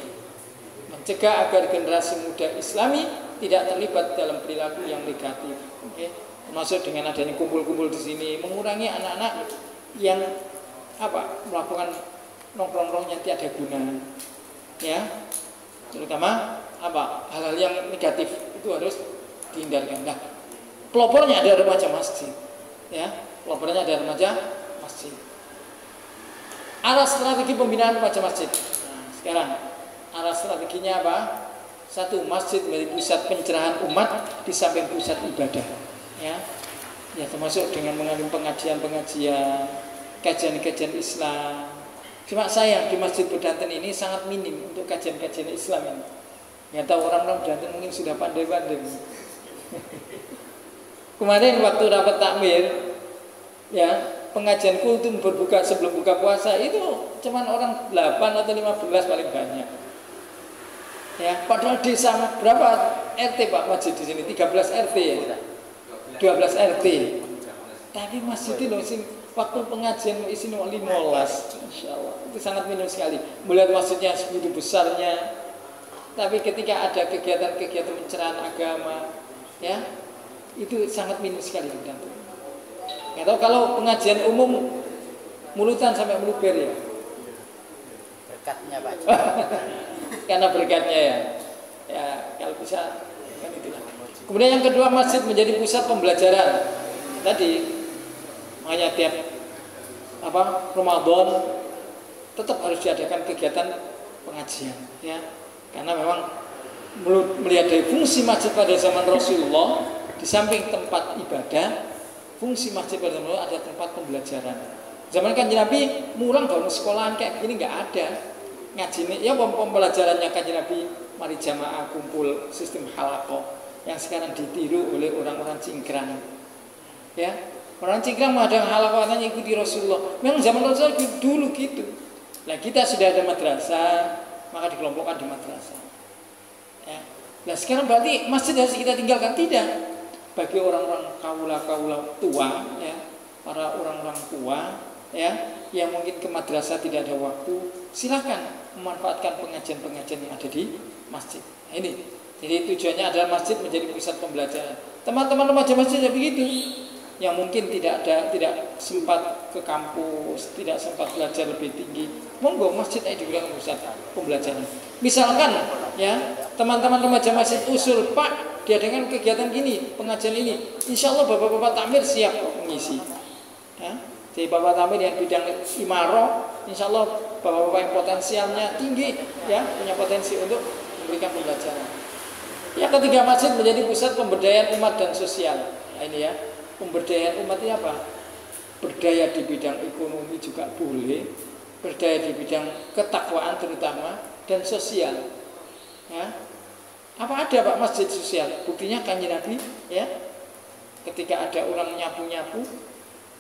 Speaker 4: mencegah agar generasi muda Islami tidak terlibat dalam perilaku yang negatif. Oke. Termasuk dengan adanya kumpul-kumpul di sini, mengurangi anak-anak yang melakukan nongkrong-nongkrong yang tiada guna. Ya. Terutama hal-hal yang negatif itu harus dihindarkan. Nah, pelopornya ada remaja masjid. Ya, pelopornya ada remaja masjid. Arah strategi pembinaan remaja masjid. Nah, sekarang arah strateginya apa? Satu, masjid menjadi pusat pencerahan umat di samping pusat ibadah. Ya, termasuk dengan mengandung pengajian-pengajian, kajian-kajian Islam. Cuma sayang di Masjid Bedanten ini sangat minim untuk kajian-kajian Islam ini. Nggak tahu orang-orang Bedanten mungkin sudah pandai-pandai. Kemarin waktu dapat takmir, ya pengajian kultum berbuka sebelum buka puasa itu cuma orang 8 atau 15 paling banyak. Ya, padahal desa berapa RT Pak masjid di sini? 13 RT ya. 12 RT. Tapi masjid itu waktu pengajian isinya 15, Masya Allah, itu sangat minim sekali. Melihat masjidnya segitu besarnya, tapi ketika ada kegiatan-kegiatan pencerahan agama, ya itu sangat minim sekali. Nggak tahu kalau pengajian umum mulutan sampai meluber ya.
Speaker 2: Berkatnya Pak.
Speaker 4: Karena berkatnya ya. Ya kalau bisa kan itulah. Kemudian yang kedua, masjid menjadi pusat pembelajaran. Tadi makanya tiap Ramadan tetap harus diadakan kegiatan pengajian ya, karena memang melihat dari fungsi masjid pada zaman Rasulullah, di samping tempat ibadah, fungsi masjid pada zaman Rasulullah ada tempat pembelajaran. Zaman Kanjeng Nabi mulang bangun sekolahan kayak gini nggak ada, ngaji ya pembelajarannya Kanjeng Nabi mari jamaah kumpul sistem halaqah yang sekarang ditiru oleh orang-orang cingkrang ya. Orang cingkrang ada halaqahnya ikuti Rasulullah. Memang zaman Rasulullah dulu gitu. Nah kita sudah ada madrasah, maka dikelompokkan di madrasah. Ya. Nah sekarang berarti masjid harus kita tinggalkan? Tidak. Bagi orang-orang kaula tua, ya, para orang-orang tua, ya, yang mungkin ke madrasah tidak ada waktu, silakan memanfaatkan pengajian-pengajian yang ada di masjid. Nah, ini. Jadi tujuannya adalah masjid menjadi pusat pembelajaran. Teman-teman remaja masjid ya begitu. Yang mungkin tidak sempat ke kampus, tidak sempat belajar lebih tinggi, monggo masjid juga pusat pembelajaran. Misalkan ya teman-teman remaja masjid usul, Pak diadakan kegiatan gini, pengajian ini, insya Allah bapak-bapak takmir siap kok mengisi. Ya. Jadi bapak takmir yang bidang imaroh, insya Allah bapak-bapak yang potensialnya tinggi, ya punya potensi untuk memberikan pembelajaran. Yang ketiga, masjid menjadi pusat pemberdayaan umat dan sosial. Nah, ini ya, pemberdayaan umat ini apa? Berdaya di bidang ekonomi juga boleh, berdaya di bidang ketakwaan terutama, dan sosial. Ya. Apa ada Pak masjid sosial? Buktinya Kanjeng Nabi, ya, ketika ada orang nyapu-nyapu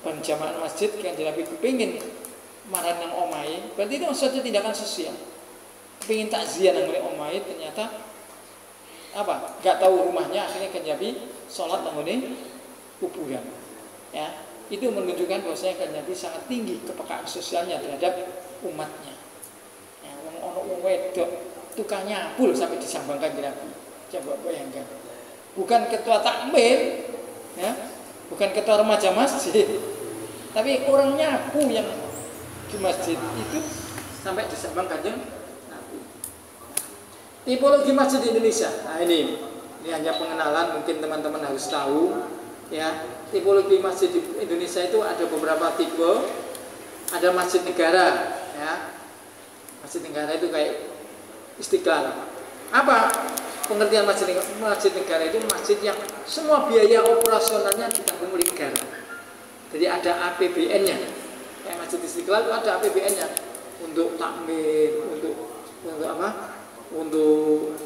Speaker 4: ban jamaah masjid, Kanjeng Nabi kepingin marah nang omai, berarti itu suatu tindakan sosial. Kepingin takziah nang omai, ternyata apa? Gak tahu rumahnya, akhirnya Kanjeng Nabi sholat nang kuburan. Ya, itu menunjukkan bahwasanya Kanjeng Nabi sangat tinggi kepekaan sosialnya terhadap umatnya. Ya, orang wedok tukang nyapu sampai disambangkan Kanjeng Nabi. Coba bayangkan. Bukan ketua takmir, ya, bukan ketua remaja masjid, tapi orang nyapu yang di masjid itu sampai disambangkan Kanjeng Nabi. Tipologi masjid di Indonesia. Nah ini hanya pengenalan, mungkin teman-teman harus tahu. Ya, tipologi masjid di Indonesia itu ada beberapa tipe. Ada masjid negara, ya. Masjid negara itu kayak Istiqlal. Apa pengertian masjid negara itu? Masjid yang semua biaya operasionalnya ditanggung oleh negara. Jadi ada APBN-nya. Kayak Masjid Istiqlal itu ada APBN-nya untuk takmir, untuk apa? Untuk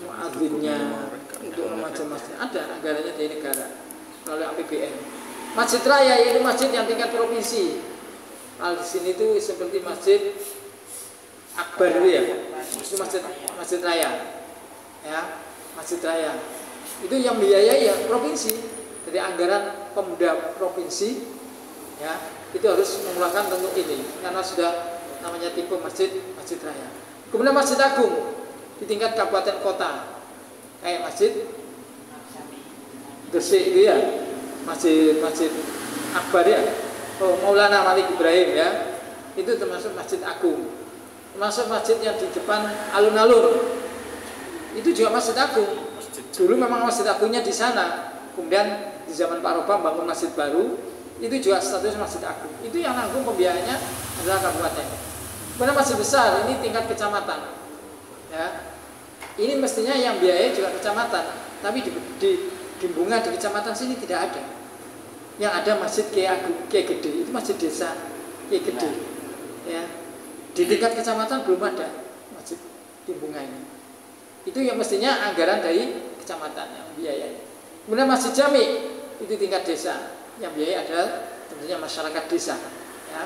Speaker 4: muadzinnya, untuk macam-macam, ada anggarannya dari negara melalui APBN. Masjid raya yaitu masjid yang tingkat provinsi. Kalau di sini itu seperti masjid Akbar itu ya, itu masjid raya, ya, masjid raya. Itu yang biayai ya provinsi, dari anggaran pemuda provinsi, ya, itu harus mengeluarkan untuk ini, karena sudah namanya tipe masjid raya. Kemudian masjid agung di tingkat kabupaten kota, kayak masjid Gresik itu ya, masjid Akbar ya, Maulana Malik Ibrahim ya, itu termasuk masjid agung. Termasuk masjid yang di depan alun-alun, itu juga masjid agung. Dulu memang masjid agungnya di sana, kemudian di zaman Pak Robam bangun masjid baru, itu juga status masjid agung. Itu yang nanggung pembiayanya adalah kabupaten. Kemudian masjid besar ini tingkat kecamatan, ya. Ini mestinya yang biaya juga kecamatan, tapi di Bunga di kecamatan sini tidak ada. Yang ada masjid Kiai Gede, itu masjid desa Kiai Gede, ya. Di tingkat kecamatan belum ada masjid di Bunga ini. Itu yang mestinya anggaran dari kecamatan yang biaya. Kemudian masjid jami itu tingkat desa, yang biaya adalah tentunya masyarakat desa, ya.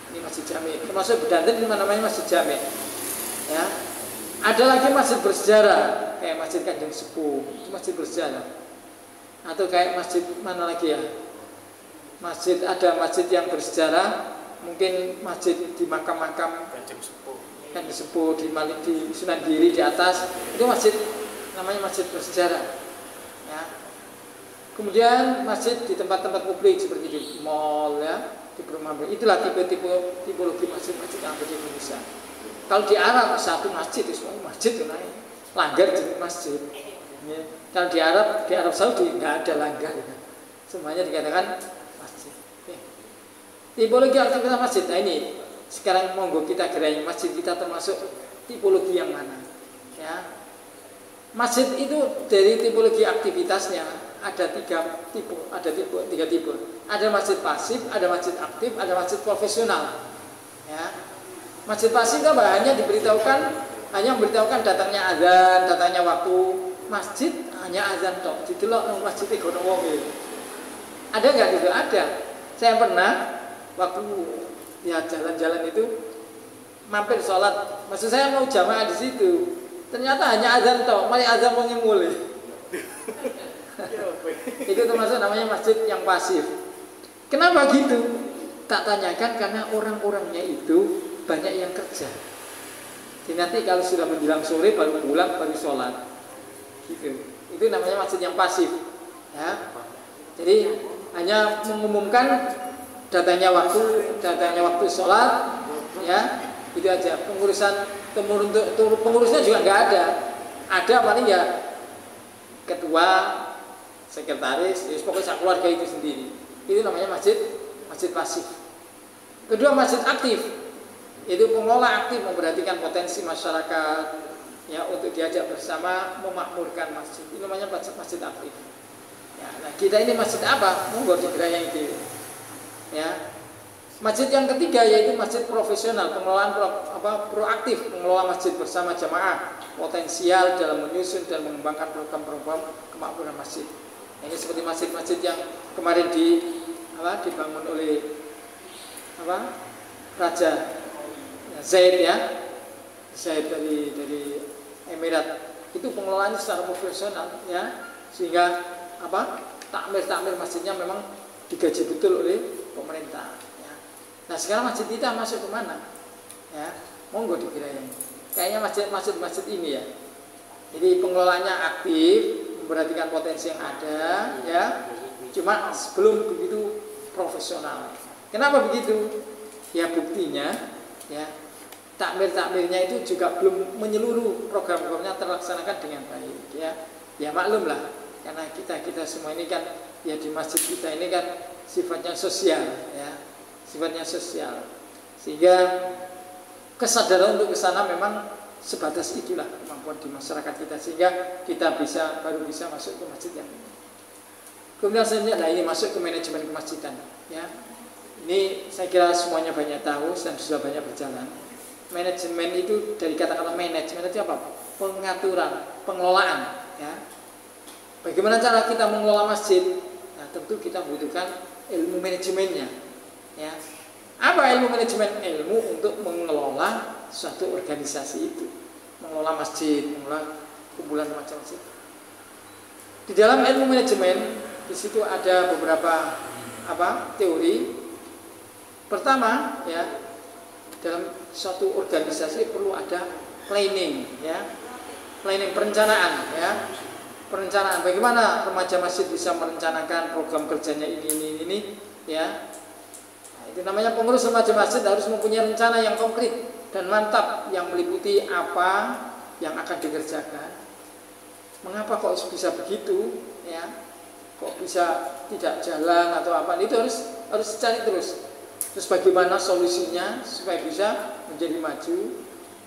Speaker 4: Ini masjid jami, termasuk Bedanten itu namanya masjid jami, ya. Ada lagi masjid bersejarah kayak masjid Kanjeng Sepuh, itu masjid bersejarah. Atau kayak masjid mana lagi ya, ada masjid yang bersejarah, mungkin masjid di makam-makam Kanjeng Sepuh di Sunan Giri di atas, itu masjid namanya masjid bersejarah, ya. Kemudian masjid di tempat-tempat publik seperti di mall, ya, di perumahan. Itulah tipologi masjid-masjid yang ada di Indonesia. Kalau di Arab satu masjid itu semua masjid itu naik, langgar di masjid. Ya. Kalau di Arab Saudi nggak ada langgar, ya. Semuanya dikatakan masjid. Ya. Tipologi aktivitas masjid. Nah ini sekarang monggo kita gerai masjid kita termasuk tipologi yang mana? Ya. Masjid itu dari tipologi aktivitasnya ada tiga tipe. Ada masjid pasif, ada masjid aktif, ada masjid profesional. Ya. Masjid pasif kan hanya memberitahukan datangnya azan, datangnya waktu. Masjid hanya azan tok. Didelok nang masjid iki ono wong. Ada enggak gitu? Ada. Saya pernah waktu ya jalan-jalan itu mampir sholat. Maksud saya mau jamaah di situ. Ternyata hanya azan tok, mari azan wong mulai. Itu termasuk namanya masjid yang pasif. Kenapa gitu? Tak tanyakan karena orang-orangnya itu banyak yang kerja. Jadi nanti kalau sudah menjelang sore baru pulang, baru sholat. Gitu. Itu namanya masjid yang pasif. Ya. Jadi hanya mengumumkan datanya waktu sholat, ya itu aja. Pengurusnya juga nggak ada. Ada paling ya ketua, sekretaris, ya pokoknya sak keluarga itu sendiri. Itu namanya masjid pasif. Kedua, masjid aktif. Itu pengelola aktif memperhatikan potensi masyarakat, ya, untuk diajak bersama memakmurkan masjid. Itu namanya masjid aktif. Ya, nah kita ini masjid apa? Monggo digerayang itu. Ya. Masjid yang ketiga yaitu masjid profesional, pengelolaan proaktif, mengelola masjid bersama jamaah, potensial dalam menyusun dan mengembangkan program-program kemakmuran masjid. Ini seperti masjid-masjid yang kemarin dibangun oleh Raja Zaid, ya, Zaid dari Emirat. Itu pengelolaannya secara profesional, ya, sehingga takmir masjidnya memang digaji betul oleh pemerintah. Nah sekarang masjid kita masuk ke mana? Ya, monggo dikirain. Kayaknya masjid ini ya. Jadi pengelolanya aktif, memperhatikan potensi yang ada, ya. Cuma belum begitu profesional. Kenapa begitu? Ya buktinya, ya, takmir-takmirnya itu juga belum menyeluruh, program-programnya terlaksanakan dengan baik, ya. Ya maklum lah, karena kita semua ini kan, ya di masjid kita ini kan sifatnya sosial, ya. Sifatnya sosial, sehingga kesadaran untuk ke sana memang sebatas itulah kemampuan di masyarakat kita, sehingga kita baru bisa masuk ke masjid yang ini. Kemudian selanjutnya, ini masuk ke manajemen kemasjidan, ya. Ini saya kira semuanya banyak tahu dan sudah banyak berjalan. Manajemen itu dari kata-kata manajemen itu apa? Pengaturan, pengelolaan, ya. Bagaimana cara kita mengelola masjid? Nah, tentu kita membutuhkan ilmu manajemennya. Ya, apa ilmu manajemen? Ilmu untuk mengelola suatu organisasi itu, mengelola masjid, mengelola kumpulan macam masjid. Di dalam ilmu manajemen, di situ ada beberapa teori. Pertama, ya, dalam suatu organisasi perlu ada planning, ya, planning, perencanaan, ya, perencanaan. Bagaimana remaja masjid bisa merencanakan program kerjanya ini, ya. Itu namanya pengurus remaja masjid harus mempunyai rencana yang konkret dan mantap yang meliputi apa yang akan dikerjakan. Mengapa kok bisa begitu, ya? Kok bisa tidak jalan atau apa? Itu harus cari terus. Terus bagaimana solusinya supaya bisa menjadi maju,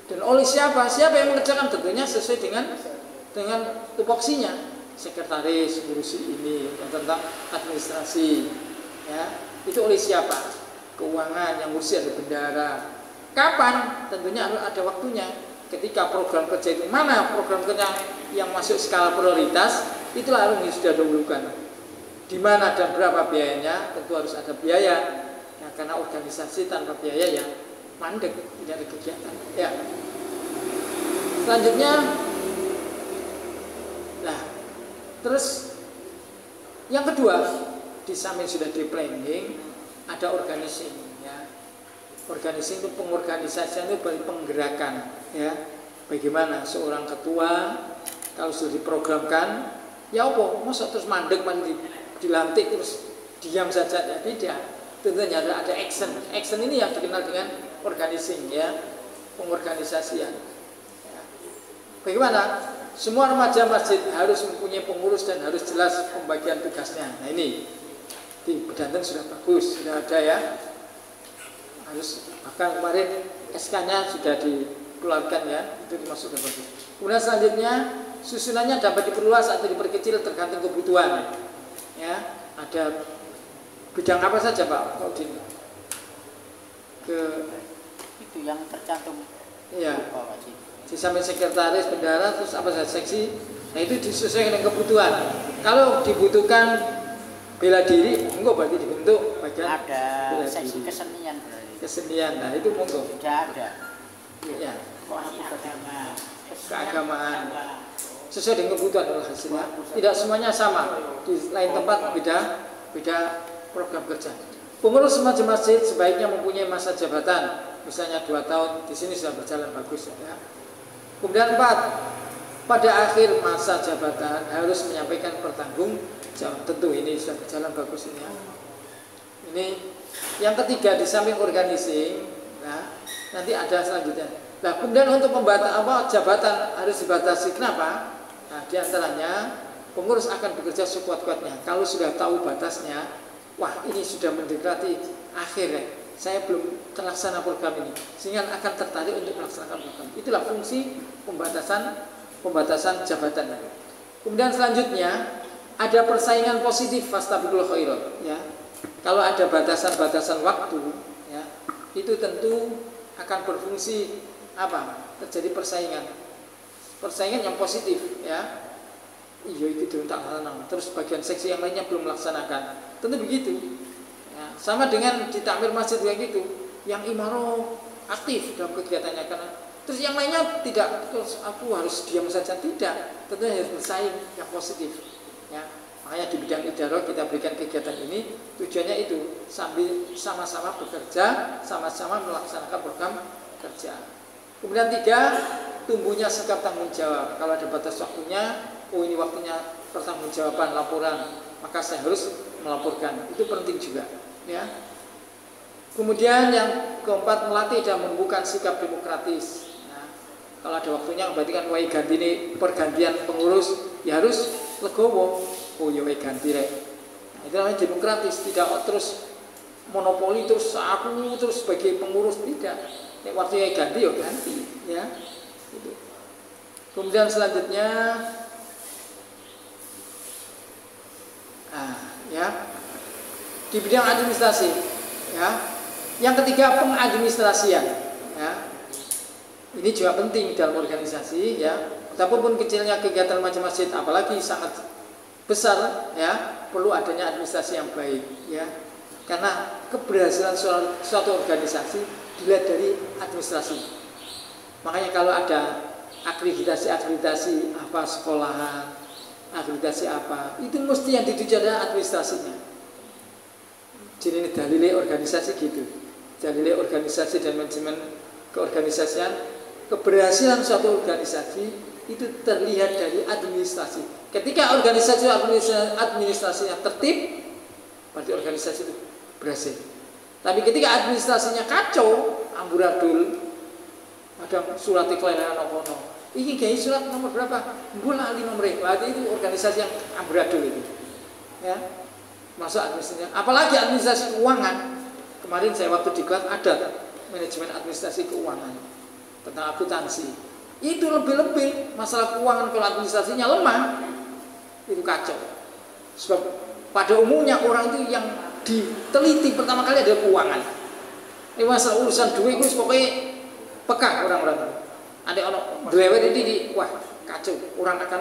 Speaker 4: dan oleh siapa? Siapa yang mengerjakan? Tentunya sesuai dengan tupoksinya. Sekretaris ngurusi ini, yang tentang administrasi, ya. Itu oleh siapa? Keuangan yang ngurusi ada bendara. Kapan? Tentunya harus ada waktunya. Ketika program kerja itu, mana program kerja yang masuk skala prioritas, itulah harus sudah dahulukan. Di mana dan berapa biayanya? Tentu harus ada biaya. Nah, karena organisasi tanpa biaya ya mandek, tidak ada kegiatan. Ya. Selanjutnya, nah, terus yang kedua, di samping sudah di planning, ada organisasi, ya. Organisasi itu pengorganisasian itu bagi penggerakan, ya. Bagaimana seorang ketua kalau sudah diprogramkan, ya apa? Masa terus mandek dilantik terus diam saja, ya tidak. Tentunya ada action. Action ini yang dikenal dengan organisasi, ya, pengorganisasian. Ya. Bagaimana? Semua remaja masjid harus mempunyai pengurus dan harus jelas pembagian tugasnya. Nah ini di Bedanten sudah bagus, sudah ada, ya. Harus, bahkan kemarin SK-nya sudah dikeluarkan, ya, itu dimasukkan bagus. Kemudian selanjutnya susunannya dapat diperluas atau diperkecil tergantung kebutuhan, ya. Ada bidang apa saja Pak Audin?
Speaker 2: Itu yang tercantum.
Speaker 4: Iya. Di samping sekretaris, bendara, terus apa saja seksi. Nah itu disesuaikan dengan kebutuhan. Kalau dibutuhkan bela diri, enggak berarti dibentuk bagian
Speaker 2: ada seksi kesenian berarti.
Speaker 4: Kesenian, nah itu monggo.
Speaker 2: Tidak ada.
Speaker 4: Ya.
Speaker 2: Keagamaan.
Speaker 4: Sesuai dengan kebutuhan hasilnya. Tidak semuanya sama. Di lain tempat beda program kerja. Pengurus remaja masjid sebaiknya mempunyai masa jabatan, misalnya 2 tahun. Di sini sudah berjalan bagus, ya. Kemudian 4, pada akhir masa jabatan harus menyampaikan pertanggungjawaban. Tentu ini sudah berjalan bagus ini, ya. Ini yang ketiga, di samping organisasi, nah, nanti ada selanjutnya. Nah, kemudian untuk jabatan harus dibatasi. Kenapa? Nah, diantaranya pengurus akan bekerja sekuat-kuatnya. Kalau sudah tahu batasnya, wah ini sudah mendekati akhir ya, saya belum terlaksana program ini, sehingga akan tertarik untuk melaksanakan program. Itulah fungsi pembatasan jabatan. Kemudian selanjutnya ada persaingan positif fastabiqul khairat ya. Kalau ada batasan-batasan waktu ya, itu tentu akan berfungsi apa? Terjadi persaingan yang positif ya. Iya itu tak laksanakan. Terus bagian seksi yang lainnya belum melaksanakan. Tentu begitu. Ya, sama dengan di takmir masjid juga gitu. Yang imaro aktif dalam kegiatannya karena terus yang lainnya tidak. Terus aku harus diam saja tidak. Tentunya harus bersaing yang positif. Ya, makanya di bidang idarah kita berikan kegiatan ini tujuannya itu sambil sama-sama bekerja, sama-sama melaksanakan program kerja. Kemudian 3, tumbuhnya sikap tanggung jawab. Kalau ada batas waktunya, oh ini waktunya pertanggungjawaban laporan, maka saya harus melaporkan. Itu penting juga, ya. Kemudian yang keempat, melatih dan menumbuhkan sikap demokratis. Nah, kalau ada waktunya berarti kan wae ganti ini pergantian pengurus, ya harus legowo. Oh ya wae ganti rek. Nah, itu namanya demokratis, tidak terus monopoli terus aku terus sebagai pengurus, tidak. Nek waktunya ganti ya ganti, ya. Itu. Kemudian selanjutnya ya, di bidang administrasi ya. Yang ketiga, pengadministrasian ya. Ini juga penting dalam organisasi ya. Betapapun kecilnya kegiatan macam masjid, apalagi sangat besar ya, perlu adanya administrasi yang baik ya. Karena keberhasilan suatu organisasi dilihat dari administrasi. Makanya kalau ada akreditasi apa sekolahan, akreditasi apa, itu mesti yang dituju adalah administrasinya. Jadi ini dalilnya organisasi gitu. Dalilnya organisasi dan manajemen keorganisasian, keberhasilan suatu organisasi itu terlihat dari administrasi. Ketika administrasinya tertib, berarti organisasi itu berhasil. Tapi ketika administrasinya kacau, amburadul, ada surat kelainan ono. Ini kayak surat nomor berapa? Bola ali nomor. Berarti itu organisasi yang amburadul itu. Ya. Masuk administrasinya. Apalagi administrasi keuangan. Kemarin saya waktu di kelas ada manajemen administrasi keuangan tentang akuntansi. Itu lebih-lebih masalah keuangan kalau administrasinya lemah itu kacau. Sebab pada umumnya orang itu yang diteliti pertama kali adalah keuangan. Ini masalah urusan duit itu pokoknya peka orang-orang. Ada orang dewet ini wah kacau, orang akan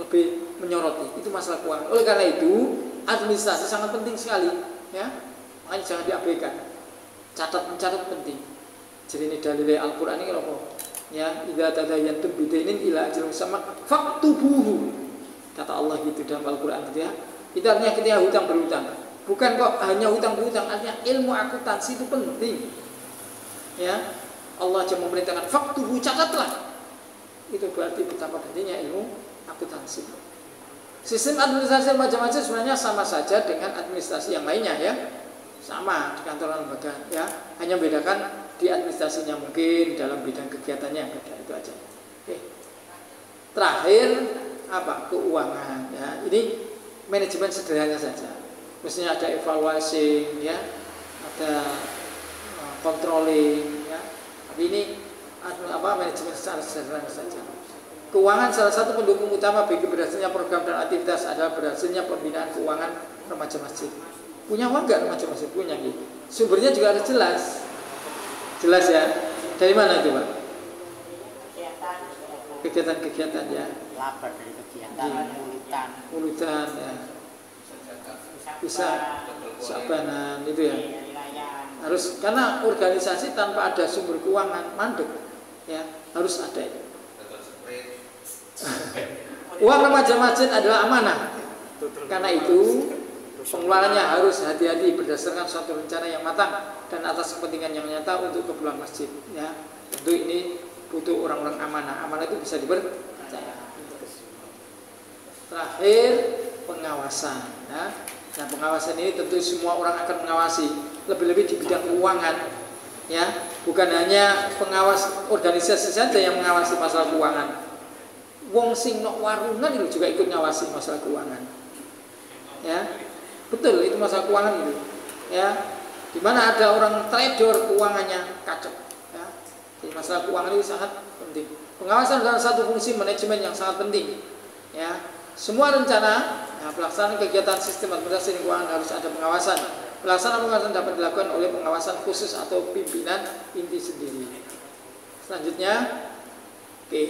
Speaker 4: lebih menyoroti. Itu masalah keuangan. Oleh karena itu administrasi sangat penting sekali, ya. Makanya jangan diabaikan. Mencatat penting. Jadi ini dalil Al-Qur'an ini apa? Ya, idza tadayantum bidainin ila ajalin musamma faktubuhu. Kata Allah gitu dalam Al-Qur'an gitu ya. Itu artinya ketika hutang berhutang. Bukan kok hanya hutang berhutang, artinya ilmu akuntansi itu penting. Ya. Allah cuma memerintahkan faktubu, catatlah. Itu berarti betapa pentingnya ilmu akuntansi. Sistem administrasi macam-macam sebenarnya sama saja dengan administrasi yang lainnya ya. Sama di kantor lembaga ya. Hanya bedakan di administrasinya mungkin dalam bidang kegiatannya yang beda, itu aja. Oke. Terakhir apa? Keuangan ya. Ini manajemen sederhana saja. Mestinya ada evaluasi ya, ada controlling ya. Ini apa manajemen secara sederhana saja. Keuangan salah satu pendukung utama bagi berhasilnya program dan aktivitas adalah berhasilnya pembinaan keuangan remaja masjid. Punya uang nggak remaja masjid? Punya gitu. Sumbernya juga harus jelas. Jelas ya. Dari mana itu Pak? Kegiatan-kegiatan ya.
Speaker 2: Laba dari kegiatan,
Speaker 4: Ulutan ya. Bisa sabanan itu ya. Harus, karena organisasi tanpa ada sumber keuangan mandek ya, harus ada itu. Uang remaja masjid adalah amanah. Karena itu pengeluarannya harus hati-hati berdasarkan suatu rencana yang matang dan atas kepentingan yang nyata untuk keperluan masjid ya. Tentu ini butuh orang-orang amanah. Amanah itu bisa dipercaya. Terakhir pengawasan ya. Nah, pengawasan ini tentu semua orang akan mengawasi, lebih-lebih di bidang keuangan, ya, bukan hanya pengawas organisasi saja yang mengawasi masalah keuangan, wong sing nok warungan itu juga ikut ngawasi masalah keuangan. Ya. Betul, itu masalah keuangan itu. Ya. Di mana ada orang trader keuangannya kacau. Ya. Jadi masalah keuangan itu sangat penting. Pengawasan adalah satu fungsi manajemen yang sangat penting. Ya. Semua rencana, pelaksanaan kegiatan sistem administrasi keuangan harus ada pengawasan. Pelaksanaan pengawasan dapat dilakukan oleh pengawasan khusus atau pimpinan inti sendiri. Selanjutnya, oke.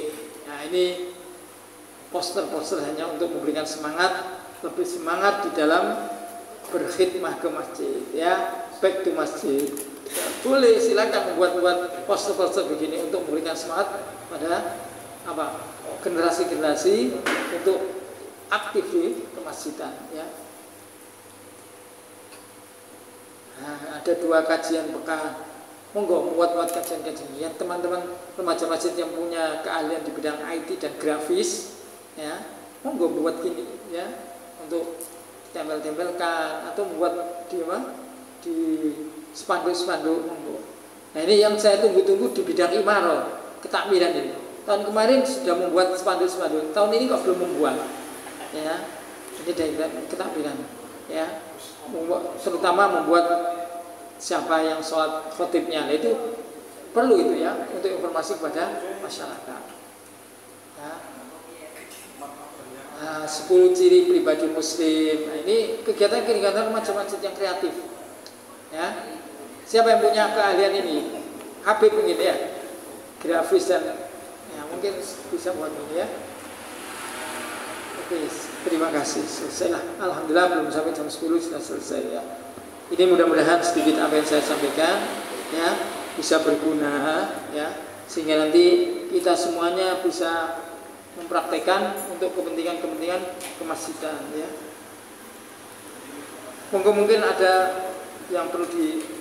Speaker 4: Nah, ini poster-poster hanya untuk memberikan semangat, lebih semangat di dalam berkhidmah ke masjid, ya, back to masjid. Ya, boleh silakan membuat poster-poster begini untuk memberikan semangat pada generasi-generasi untuk aktif di kemasjidan, ya. Nah, ada 2 kajian pekan. Monggo buat kajian-kajian. Ya, teman-teman remaja masjid yang punya keahlian di bidang IT dan grafis, ya, monggo buat gini, ya, untuk tempel-tempelkan atau membuat di spanduk-spanduk, monggo. Nah, ini yang saya tunggu-tunggu di bidang imaro, ketakmiran ini. Tahun kemarin sudah membuat spanduk-spanduk, tahun ini kok belum membuat, ya. Ini dari ketakmiran, ya, terutama membuat siapa yang sholat khotibnya, nah, itu perlu itu, ya, untuk informasi kepada masyarakat. Ya. 10 ciri pribadi muslim. Nah, ini kegiatan-kegiatan macam-macam yang kreatif. Ya. Siapa yang punya keahlian ini? Habib mungkin, ya, grafis dan ya, mungkin bisa buat ini, ya. Oke, terima kasih. Selesai lah. Alhamdulillah belum sampai jam 10 sudah selesai, ya. Ini mudah-mudahan sedikit apa yang saya sampaikan, ya, bisa berguna, ya, sehingga nanti kita semuanya bisa mempraktekkan untuk kepentingan-kepentingan kemasjidan, ya. Mungkin ada yang perlu di